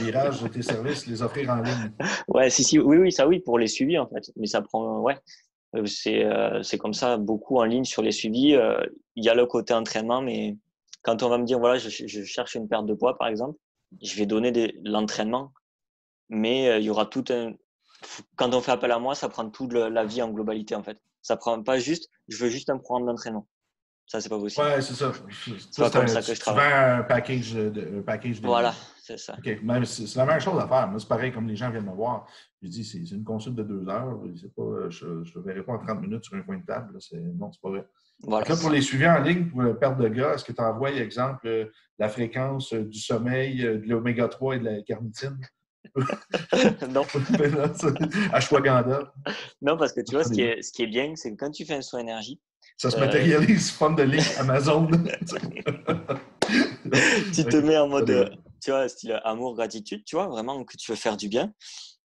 Un virage de tes services, les offrir en ligne.
Ouais, si, oui, oui, ça oui, pour les suivis en fait. Mais ça prend, ouais, c'est comme ça, beaucoup en ligne sur les suivis. Il y a le côté entraînement, mais quand on va me dire, voilà, je cherche une perte de poids, par exemple, je vais donner l'entraînement, mais il y aura tout un. Quand on fait appel à moi, ça prend toute la vie en globalité en fait. Ça prend pas juste, je veux juste un programme d'entraînement. Ça, c'est pas possible.
Oui, c'est ça.
C'est
Toi,
pas comme ça que je
tu vends
travaille.
un package un package
Voilà, c'est ça.
OK. Mais c'est la même chose à faire. Moi, c'est pareil comme les gens viennent me voir. Je dis, c'est une consulte de 2 heures. Pas, je ne verrai pas en 30 minutes sur un coin de table. Là. Non, c'est pas vrai.
Voilà,
Donc là,
c'est
pour
ça.
les suivis en ligne, pour la perte de gras, est-ce que tu envoies, exemple, la fréquence du sommeil, de l'oméga 3 et de la carnitine?
Non,
Ashwagandha.
non, parce que tu vois,
J'en ai vu.
ce qui est bien, c'est que quand tu fais un soin énergie,
Ça se
euh,
matérialise sous forme de link Amazon.
tu te
OK.
mets en
J'en
mode,
ai vu.
tu vois, style amour, gratitude, tu vois, vraiment que tu veux faire du bien.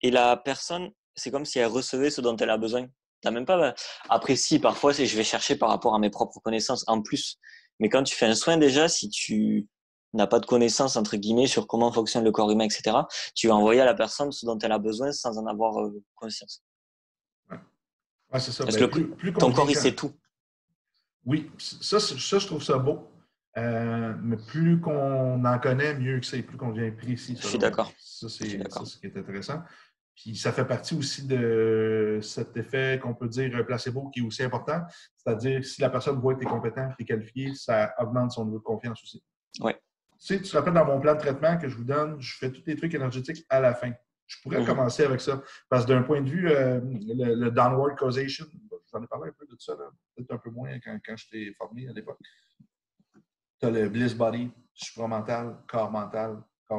Et la personne, c'est comme si elle recevait ce dont elle a besoin. T'as même pas. Après, si, parfois, je vais chercher par rapport à mes propres connaissances en plus. Mais quand tu fais un soin, déjà, si tu n'as pas de connaissances, entre guillemets, sur comment fonctionne le corps humain, etc., tu vas
Ouais.
envoyer à la personne ce dont elle a besoin sans en avoir conscience.
Ouais. Ouais, c'est ça.
Parce
Ben,
que
plus qu'on
ton
devient
corps, il
quand.
sait tout.
Oui, ça, je trouve ça beau. Mais plus qu'on en connaît, mieux que c'est, plus qu'on devient précis,
Je suis
selon moi.
d'accord.
Ça,
Je suis
c'est
d'accord.
ce qui est intéressant. Puis ça fait partie aussi de cet effet qu'on peut dire placebo qui est aussi important. C'est-à-dire, si la personne voit que tu es compétent, que tu es qualifié, ça augmente son niveau de confiance aussi.
Ouais.
Tu sais, tu te rappelles dans mon plan de traitement que je vous donne, je fais tous les trucs énergétiques à la fin. Je pourrais
Mhm.
commencer avec ça. Parce que d'un point de vue, le downward causation, j'en ai parlé un peu de ça, peut-être un peu moins quand je t'ai formé à l'époque. Tu as le bliss body, supramental, corps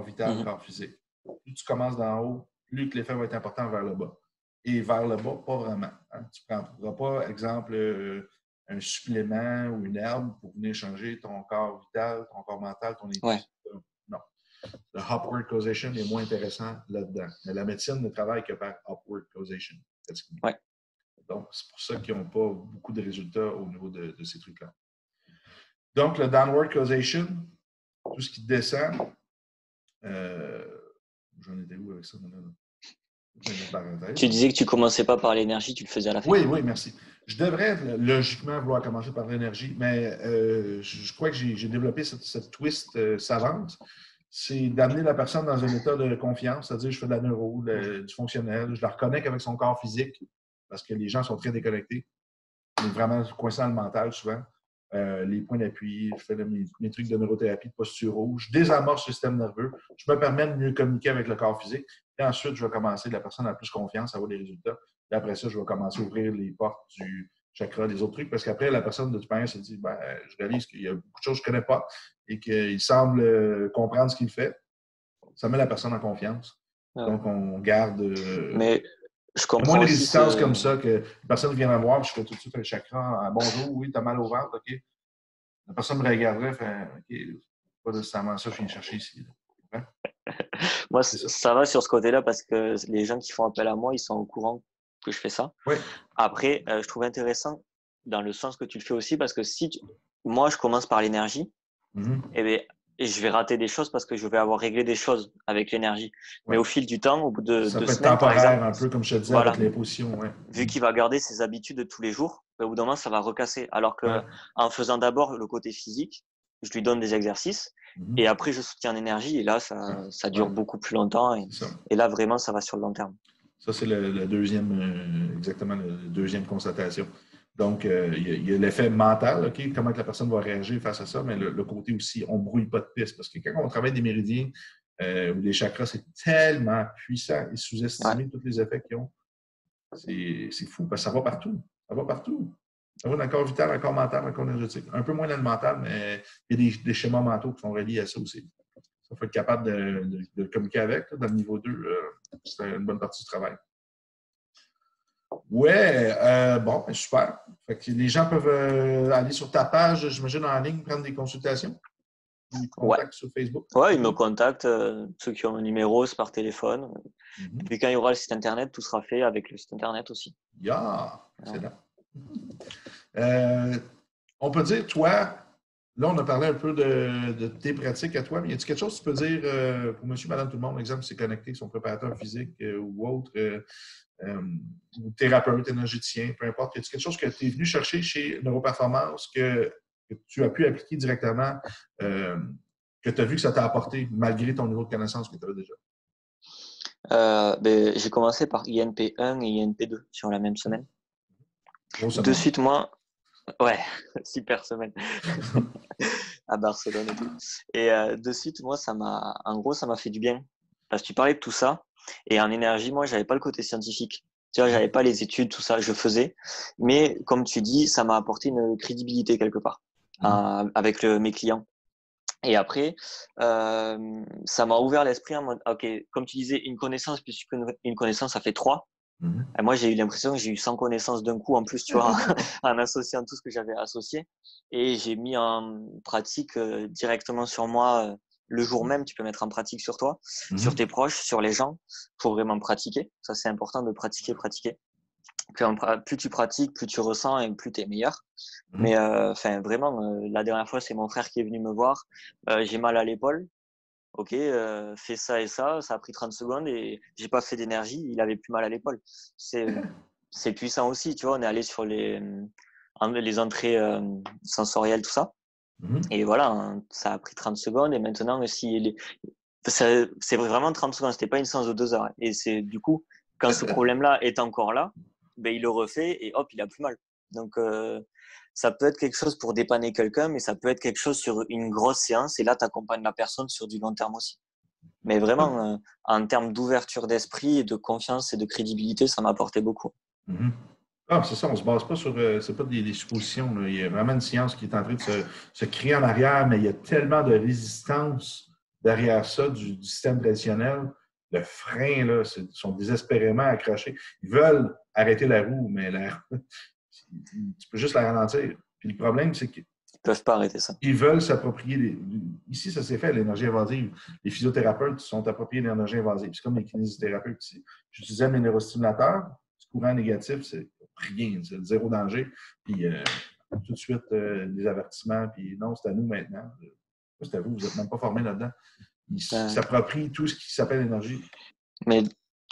vital,
Mhm.
corps physique. Plus tu commences d'en haut, plus que l'effet va être important vers le bas. Et vers le bas, pas vraiment. Hein. Tu ne prendras pas, exemple, un supplément ou une herbe pour venir changer ton corps vital, ton corps mental, ton
Ouais.
énergie. Non. Le upward causation est moins intéressant là-dedans. Mais la médecine ne travaille que par upward causation.
Ouais.
Donc, c'est pour ça qu'ils n'ont pas beaucoup de résultats au niveau de ces trucs-là. Donc, le downward causation, tout ce qui descend, euh, j'en étais où avec ça maintenant? Une parenthèse.
Tu disais que tu commençais pas par l'énergie, tu le faisais à la fin.
Oui, oui, merci. Je devrais logiquement vouloir commencer par l'énergie, mais je crois que j'ai développé cette twist savante. C'est d'amener la personne dans un état de confiance, c'est-à-dire je fais de la neuro,
Mhm.
du fonctionnel, je la reconnecte avec son corps physique, parce que les gens sont très déconnectés. On est vraiment coincé dans le mental souvent. Les points d'appui, je fais mes trucs de neurothérapie, de posture, je désamorce le système nerveux, je me permets de mieux communiquer avec le corps physique. Et ensuite, je vais commencer, la personne a plus confiance, à avoir des résultats. Et après ça, je vais commencer à ouvrir les portes du chakra, des autres trucs, parce qu'après, la personne, de toute manière, se dit, ben, je réalise qu'il y a beaucoup de choses que je ne connais pas et qu'il semble comprendre ce qu'il fait. Ça met la personne en confiance.
Ouais, ouais.
Donc, on garde
Mais je
il y a moins
comprends
de
aussi
résistance comme
ce.
ça que la personne vient me voir, je fais tout de suite un chakra. Bonjour, oui, t'as mal au ventre, OK. La personne me regarderait, fait OK, pas nécessairement ça que je viens chercher ici. Là.
Moi,
C'est ça.
ça va sur ce côté-là parce que les gens qui font appel à moi, ils sont au courant que je fais ça.
Oui.
Après, je trouve intéressant dans le sens que tu le fais aussi parce que si moi, je commence par l'énergie,
Mm-hmm.
eh bien, et je vais rater des choses parce que je vais avoir réglé des choses avec l'énergie. Mais
Ouais.
au fil du temps, au bout de
Ça
deux
peut être
semaines, par exemple,
temporaire, un peu comme je te disais avec
voilà,
l'imposition. Ouais.
vu qu'il va garder ses habitudes de tous les jours, ben, au bout d'un moment, ça va recasser. Alors que
Ouais.
en faisant d'abord le côté physique, je lui donne des exercices et
Mm-hmm.
après, je soutiens en énergie et là,
Ouais.
ça
Ouais.
dure beaucoup plus longtemps
C'est ça.
et là, vraiment, ça va sur le long terme.
Ça, c'est le deuxième, exactement, la deuxième constatation. Donc, il y a l'effet mental, OK, comment que la personne va réagir face à ça, mais le côté aussi, on ne brouille pas de piste. Parce que quand on travaille des méridiens ou des chakras, c'est tellement puissant et
Ouais.
sous-estimé tous les effets qu'ils ont. C'est fou, parce que ça va partout. Ça va partout. Ça va dans le corps vital, dans le corps mental, dans le corps énergétique. Un peu moins dans le mental, mais il y a des schémas mentaux qui sont reliés à ça aussi. Il faut être capable de communiquer avec. Là, dans le niveau 2, c'est une bonne partie du travail. Ouais, bon, ben, super. Fait que les gens peuvent aller sur ta page, j'imagine, en ligne, prendre des consultations. Ils
Ouais.
contactent sur Facebook.
Ouais, ils me contactent. Ceux qui ont un numéro, c'est par téléphone.
Mm-hmm.
Puis quand il y aura le site internet, tout sera fait avec le site internet aussi.
Yeah,
Ouais.
excellent. On peut dire, toi, là, on a parlé un peu de tes pratiques à toi, mais y a-t-il quelque chose que tu peux dire pour monsieur, madame, tout le monde, exemple, qui s'est connecté, son préparateur physique ou autre, ou thérapeute, énergéticien, peu importe, y a-t-il quelque chose que tu es venu chercher chez Neuroperformance que tu as pu appliquer directement, que tu as vu que ça t'a apporté malgré ton niveau de connaissance que tu avais déjà?
J'ai commencé par INP1 et INP2 sur la même semaine.
Grosse
De
semaine.
suite, moi, ouais, super semaine à Barcelone et tout. Et de suite, moi, en gros, ça m'a fait du bien. Parce que tu parlais de tout ça. Et en énergie, moi, j'avais pas le côté scientifique. Tu vois, j'avais pas les études, tout ça, je faisais. Mais comme tu dis, ça m'a apporté une crédibilité quelque part avec mes clients. Et après, ça m'a ouvert l'esprit en mode, ok, comme tu disais, une connaissance plus qu'une connaissance, ça fait trois.
Mm-hmm.
Et moi, j'ai eu l'impression que j'ai eu 100 connaissances d'un coup, en plus, tu vois, en associant tout ce que j'avais associé. Et j'ai mis en pratique directement sur moi le jour même. Tu peux mettre en pratique sur toi, sur
Mm-hmm.
tes proches, sur les gens, pour vraiment pratiquer. Ça, c'est important de pratiquer, pratiquer. Plus tu pratiques, plus tu ressens et plus tu es meilleur.
Mm-hmm.
Mais enfin, vraiment, la dernière fois, c'est mon frère qui est venu me voir. J'ai mal à l'épaule. Ok, fais ça et ça a pris 30 secondes et j'ai pas fait d'énergie, il avait plus mal à l'épaule. C'est puissant aussi, tu vois, on est allé sur les entrées sensorielles, tout ça.
Mm-hmm.
Et voilà, hein, ça a pris 30 secondes et maintenant, c'est vraiment 30 secondes, c'était pas une séance de 2 heures. Et c'est du coup, quand ce problème-là est encore là, ben, il le refait et hop, il a plus mal. Donc, ça peut être quelque chose pour dépanner quelqu'un, mais ça peut être quelque chose sur une grosse séance et là, tu accompagnes la personne sur du long terme aussi. Mais vraiment, en termes d'ouverture d'esprit et de confiance et de crédibilité, ça m'a apporté beaucoup.
Mm-hmm. Ah, c'est ça, on ne se base pas sur. C'est pas des suppositions. Là. Il y a vraiment une science qui est en train de se créer en arrière, mais il y a tellement de résistance derrière ça du système traditionnel. Le frein, là, sont désespérément accrochés. Ils veulent arrêter la roue, mais tu peux juste la ralentir. Puis le problème, c'est qu'ils
Ils peuvent pas arrêter ça.
veulent s'approprier. Ici, ça s'est fait, l'énergie invasive. Les physiothérapeutes sont appropriés de l'énergie invasive. C'est comme les kinésithérapeutes. J'utilisais mes neurostimulateurs. Ce courant négatif, c'est rien, c'est zéro danger. Puis tout de suite, des avertissements, puis non, c'est à nous maintenant. C'est à vous, vous n'êtes même pas formés là-dedans. Ils s'approprient tout ce qui s'appelle l'énergie.
Mais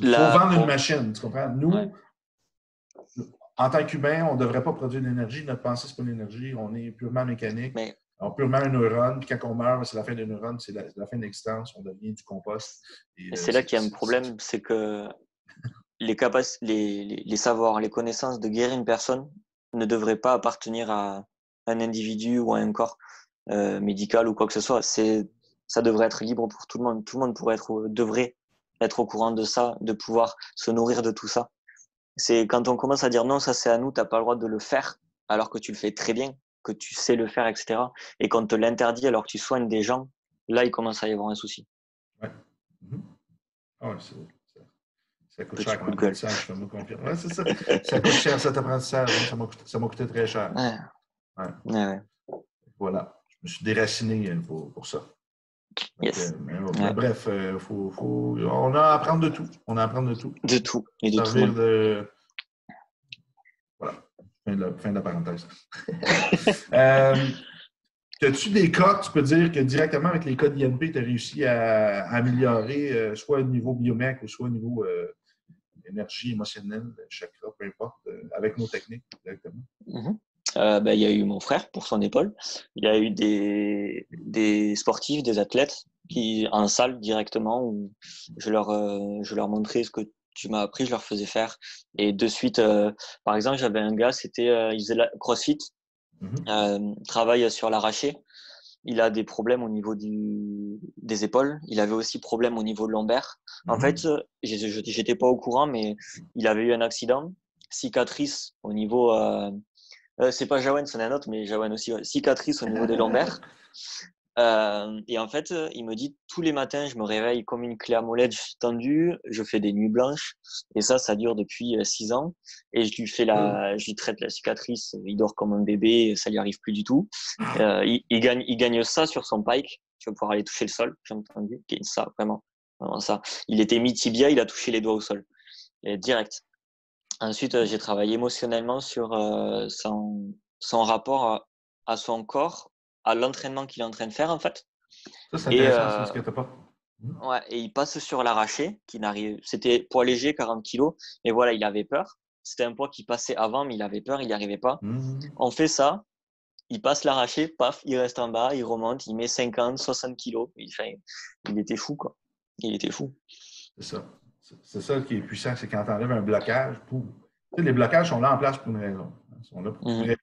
il faut vendre une machine, tu comprends? Nous, en tant qu'humains, on ne devrait pas produire de l'énergie. Notre pensée, ce n'est pas l'énergie. On est purement mécanique. On est purement un neurone. Puis quand on meurt, c'est la fin des neurones, c'est la fin de l'existence. On devient du compost.
Et c'est là qu'il y a un problème, c'est que les savoirs, les connaissances de guérir une personne ne devraient pas appartenir à un individu ou à un corps médical ou quoi que ce soit. Ça devrait être libre pour tout le monde. Tout le monde devrait être au courant de ça, de pouvoir se nourrir de tout ça. C'est quand on commence à dire non, ça c'est à nous, t'as pas le droit de le faire, alors que tu le fais très bien, que tu sais le faire, etc. Et qu'on te l'interdit alors que tu soignes des gens, là il commence à y avoir un souci.
Ouais. Ah ouais, ça coûte
Petit
cher
coup
comme
de gueule.
apprentissage, je me confirme. Ouais, c'est ça. Ça coûte cher cet apprentissage. Hein. Ça m'a coûté très cher.
Ouais. Ouais.
Voilà. Je me suis déraciné pour ça.
Yes.
Mais bref, on a à apprendre de tout. On a à apprendre de tout.
De tout. Et de tout le monde.
Voilà. Fin de la parenthèse. As-tu des cas, tu peux dire que directement avec les cas d'INP, tu as réussi à améliorer soit au niveau biomec ou soit au niveau énergie émotionnelle, chakra, peu importe, avec nos techniques directement?
Il y a eu mon frère pour son épaule. Il y a eu des sportifs, des athlètes qui en salle directement où je leur montrais ce que tu m'as appris, je leur faisais faire. Et de suite, par exemple, j'avais un gars, il faisait la CrossFit, travaille sur l'arraché. il a des problèmes au niveau des épaules. Il avait aussi problème au niveau de lombaire. En
Mhm.
fait, j'étais pas au courant, mais il avait eu un accident, cicatrice au niveau. C'est pas Jawan, c'en est un autre, mais Jawan aussi. Ouais. Cicatrice au niveau des lombaires. Et en fait, il me dit tous les matins, je me réveille comme une clé à molette, je suis tendu, je fais des nuits blanches, et ça dure depuis 6 ans. Et je lui traite la cicatrice, il dort comme un bébé, ça lui arrive plus du tout. Il gagne ça sur son pike. Tu vas pouvoir aller toucher le sol, j'ai entendu. Ça, vraiment, vraiment ça. Il était mi-tibia, il a touché les doigts au sol, et direct. Ensuite, j'ai travaillé émotionnellement sur son rapport à son corps, à l'entraînement qu'il est en train de faire en fait.
Ça, c'est
Et,
intéressant, ça, ce que t'as pas. Mhm.
ouais, et il passe sur l'arraché, c'était poids léger, 40 kilos, mais voilà, il avait peur. C'était un poids qui passait avant, mais il avait peur, il n'y arrivait pas.
Mhm.
On fait ça, il passe l'arraché, paf, il reste en bas, il remonte, il met 50, 60 kilos. Il était fou, quoi. Il était fou.
C'est ça. C'est ça qui est puissant, c'est quand tu enlèves un blocage. Tu sais, les blocages sont là en place pour une raison. Ils sont là
Mhm.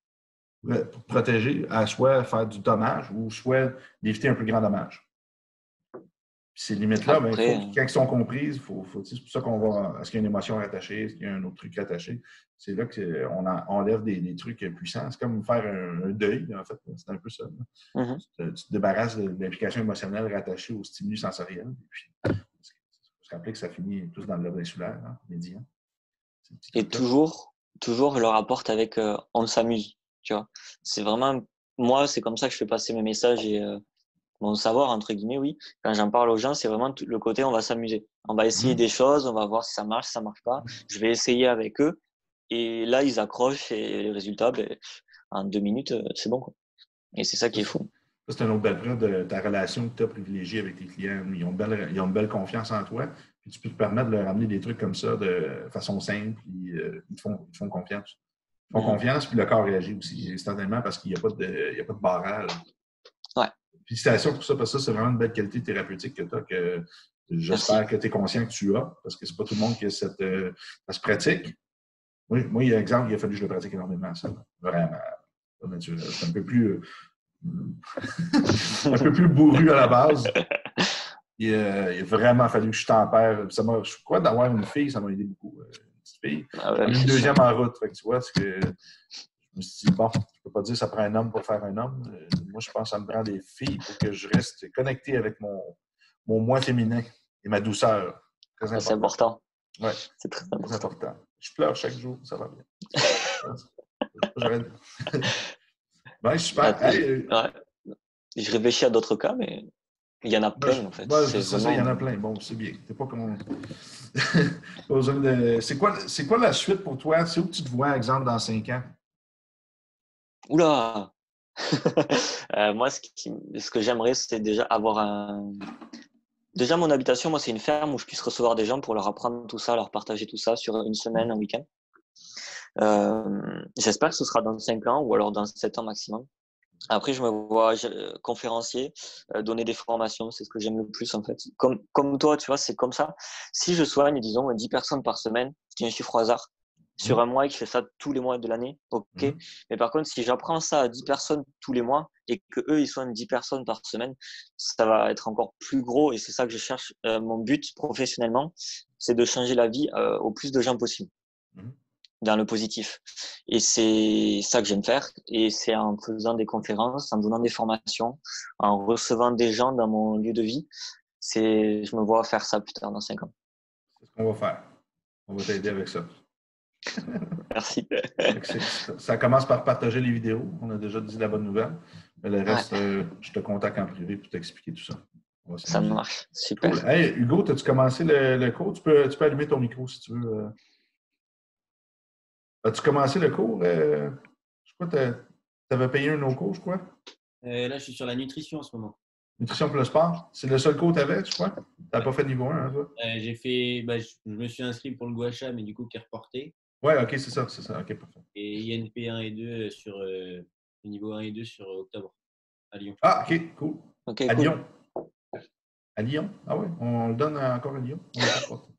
pour protéger, à soit faire du dommage ou soit d'éviter un plus grand dommage. Puis ces limites-là, ben, il
Après,
faut, quand elles sont comprises, c'est pour ça qu'on va. Est-ce qu'il y a une émotion rattachée? Est-ce qu'il y a un autre truc rattaché? C'est là qu'on enlève des trucs puissants. C'est comme faire un deuil, en fait. C'est un peu ça.
mhm.
Tu te débarrasses de l'implication émotionnelle rattachée au stimuli sensoriel. Et puis, il faut se rappeler que ça finit tous dans le lobe insulaire, hein, médian. Ces petits
Et
trucs-là.
toujours, je le rapporte avec on s'amuse, tu vois. C'est vraiment, moi, c'est comme ça que je fais passer mes messages et mon savoir, entre guillemets, oui. Quand j'en parle aux gens, c'est vraiment le côté on va s'amuser. On va essayer
Mmh.
des choses, on va voir si ça marche pas. Je vais essayer avec eux. Et là, ils accrochent et les résultats, ben, en 2 minutes, c'est bon, quoi. Et c'est ça
Ça,
qui est fou.
c'est une autre belle preuve de ta relation que tu as privilégiée avec tes clients. Ils ont une belle confiance en toi. Puis tu peux te permettre de leur amener des trucs comme ça de façon simple. Puis, ils te font confiance. Ils font
Mhm.
confiance, puis le corps réagit aussi instantanément parce qu'il n'y a il y a pas de barrage.
Ouais,
Félicitations pour ça, parce que ça, c'est vraiment une belle qualité thérapeutique que tu as, que j'espère
merci.
que tu es conscient que tu as, parce que c'est pas tout le monde qui a ça se pratique. Oui, moi, il y a un exemple, il a fallu que je le pratique énormément, ça. Vraiment. Naturel. C'est un peu plus bourru à la base. Il a vraiment fallu que je tempère. Je crois d'avoir une fille, ça m'a aidé beaucoup. Une petite fille.
Ah
J'en
ouais,
ai une
c'est sûr.
deuxième en route. Fait que tu vois, c'est que je me suis dit, bon, je ne peux pas dire que ça prend un homme pour faire un homme. Moi, je pense que ça me prend des filles pour que je reste connecté avec mon moi féminin et ma douceur. Très
C'est
important.
important.
Oui,
C'est très
très
important.
important. Je pleure chaque jour, ça va bien. J'arrête. Ben,
Ah,
super. Hey,
ouais. Je réfléchis à d'autres cas, mais il y en a plein, en fait. C'est
c'est ça, il y en
vraiment.
a plein. Bon, c'est bien. T'es pas comme. Pas besoin de. C'est quoi la suite pour toi? C'est où que tu te vois, exemple, dans 5 ans?
Oula! Moi, ce que j'aimerais, c'est déjà avoir un. Déjà, mon habitation, moi, c'est une ferme où je puisse recevoir des gens pour leur apprendre tout ça, leur partager tout ça sur une semaine, un week-end. J'espère que ce sera dans 5 ans ou alors dans 7 ans maximum. Après, je me vois conférencier, donner des formations, c'est ce que j'aime le plus en fait. Comme toi, tu vois, c'est comme ça. Si je soigne, disons, 10 personnes par semaine, je dis un chiffre au hasard, sur
Hum,
un mois et que je fais ça tous les mois de l'année, ok.
hum,
Mais par contre, si j'apprends ça à 10 personnes tous les mois et que eux, ils soignent 10 personnes par semaine, ça va être encore plus gros et c'est ça que je cherche. Mon but professionnellement, c'est de changer la vie au plus de gens possible
hum.
dans le positif. Et c'est ça que j'aime faire. Et c'est en faisant des conférences, en donnant des formations, en recevant des gens dans mon lieu de vie. Je me vois faire ça plus tard dans 5 ans.
C'est ce qu'on va faire. On va t'aider avec ça.
Merci.
Ça commence par partager les vidéos. On a déjà dit la bonne nouvelle. Mais le
Ouais,
reste, je te contacte en privé pour t'expliquer tout ça. On va
ça
s'amuser.
marche.
Cool.
Super.
Hey, Hugo, as-tu commencé le cours? Tu peux allumer ton micro si tu veux. As-tu commencé le cours? Je crois que tu avais payé un de nos cours, je crois.
Là, je suis sur la nutrition en ce moment.
Nutrition pour le sport. C'est le seul cours que tu avais, tu crois? Tu n'as pas fait niveau 1, hein, toi?
J'ai fait, je me suis inscrit pour le Guacha, mais du coup, qui est reporté.
Oui, OK, c'est ça. OK, parfait.
Et INP 1 et 2 sur le niveau 1 et 2 sur octobre à Lyon.
Ah, OK, cool.
Ok,
À
cool.
Lyon. À Lyon? Ah oui, on le donne encore à Lyon. On l'a pas reporté.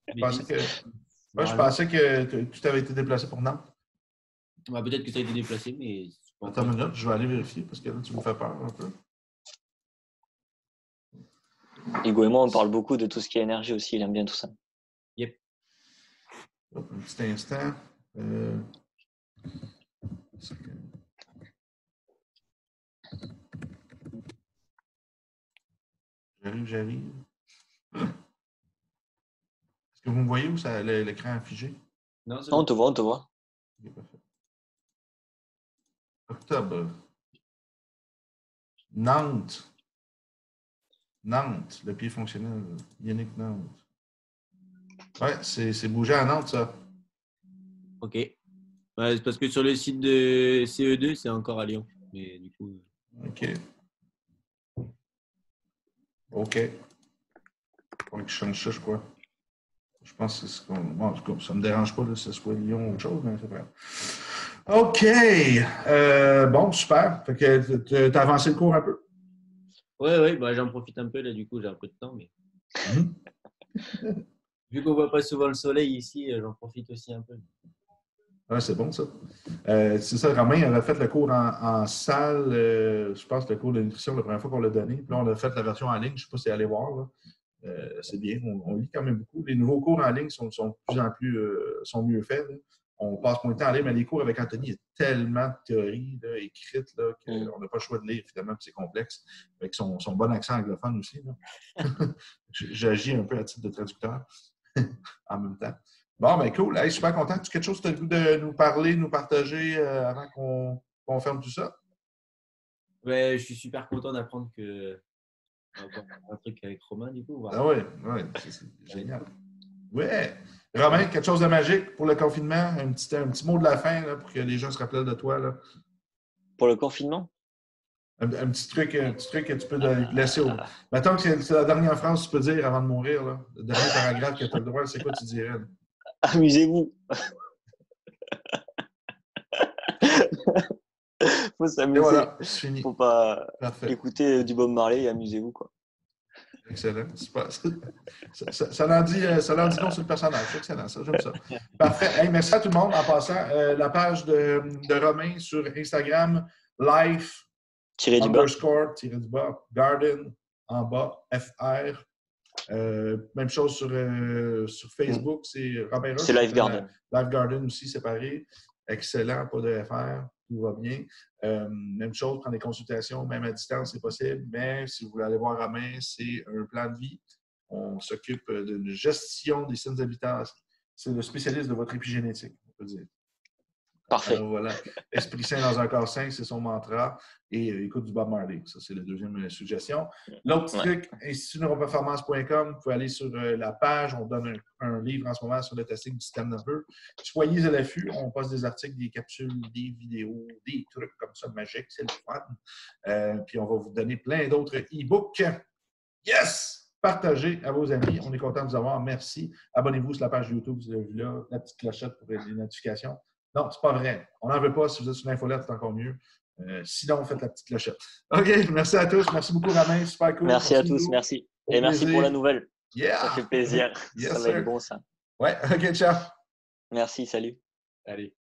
Je pensais que tu t'avais été déplacé pour Nantes.
Peut-être que ça a été déplacé, mais c'est pas
Attends
encore.
une minute, je vais aller vérifier parce que là, tu me fais peur un peu.
Hugo et moi, on parle beaucoup de tout ce qui est énergie aussi. Il aime bien tout ça.
Yep.
Un petit instant. J'arrive. Est-ce que vous me voyez ou l'écran est figé?
Non, c'est
Non, on
bon.
te voit, on te voit.
Ok, parfait. Octobre. Nantes. Nantes, le pied fonctionnel. Yannick Nantes. Ouais, c'est bougé à Nantes, ça.
Ok. Ouais, c'est parce que sur le site de CE2, c'est encore à Lyon. Mais du coup.
OK. OK. Faudrait que je change ça, je crois. Je pense que c'est ce qu'on. Bon, en tout cas, ça ne me dérange pas que ce soit Lyon ou autre chose, mais c'est vrai. OK. Bon, super. Fait que tu as avancé le cours un peu?
Ouais, bah, j'en profite un peu là, du coup, j'ai un peu de temps. Mais vu qu'on voit pas souvent le soleil ici, j'en profite aussi un peu.
Ouais, c'est bon, ça. C'est ça, Romain avait fait le cours en salle, je pense, le cours de nutrition la première fois qu'on l'a donné. Puis là, on a fait la version en ligne. Je ne sais pas si allez voir. Là. C'est bien, on lit quand même beaucoup. Les nouveaux cours en ligne sont de plus en plus sont mieux faits. Là. On passe moins de temps à lire, mais les cours avec Anthony, il y a tellement de théories là, écrites là, qu'on n'a pas le choix de lire, finalement, puis c'est complexe. Avec son bon accent anglophone aussi. Là. J'agis un peu à titre de traducteur en même temps. Bon, ben cool. Hey, super content. Tu as quelque chose que tu as le goût de nous parler, nous partager avant qu'on ferme tout ça?
Ouais, je suis super content d'apprendre que on va pouvoir faire un truc avec Romain, du coup.
Ah oui, c'est génial. Ouais. Romain, quelque chose de magique pour le confinement? Un petit mot de la fin là, pour que les gens se rappellent de toi. Là.
Pour le confinement?
Un petit truc que tu peux laisser au. Mettons que c'est la dernière phrase que tu peux dire avant de mourir. Là. Le dernier paragraphe que tu as le droit, c'est quoi tu dirais? Là?
Amusez-vous. Faut
Et
s'amuser.
voilà, c'est fini.
Faut pas
Parfait.
écouter du Bob Marley et amusez-vous, quoi.
Excellent. Super. Ça l'en dit long sur le personnage. C'est excellent, ça. J'aime ça. Parfait. Hey, merci à tout le monde. En passant, la page de Romain sur Instagram, life
Tirez du bas.
_ tiré du bas, garden en bas, FR. Même chose sur Facebook, c'est Romain Roche.
C'est Life Garden.
Life Garden aussi séparé. Excellent, pas de FR. Tout va bien. Même chose, prendre des consultations, même à distance, c'est possible. Mais si vous voulez aller voir Romain, c'est un plan de vie. On s'occupe d'une gestion des signes habitants. C'est le spécialiste de votre épigénétique, on peut dire.
Parfait.
Alors voilà, Esprit sain dans un corps sain, c'est son mantra. Et écoute du Bob Marley, ça c'est la deuxième suggestion. L'autre truc, institutneuroperformance.com, vous pouvez aller sur la page, on donne un livre en ce moment sur le testing du système nerveux. Soyez à l'affût, on poste des articles, des capsules, des vidéos, des trucs comme ça magiques, c'est le fun. Puis on va vous donner plein d'autres e-books. Yes! Partagez à vos amis, on est content de vous avoir, merci. Abonnez-vous sur la page YouTube, vous avez vu là, la petite clochette pour les notifications. Non, c'est pas vrai. On n'en veut pas. Si vous êtes sur l'infolette, c'est encore mieux. Sinon, faites la petite clochette. OK, merci à tous. Merci beaucoup, Romain. Super cool.
Merci à tous, merci. Et merci pour la nouvelle.
Yeah!
Ça fait plaisir.
Yes,
ça va être bon, ça.
Ouais, OK, ciao.
Merci, salut.
Allez.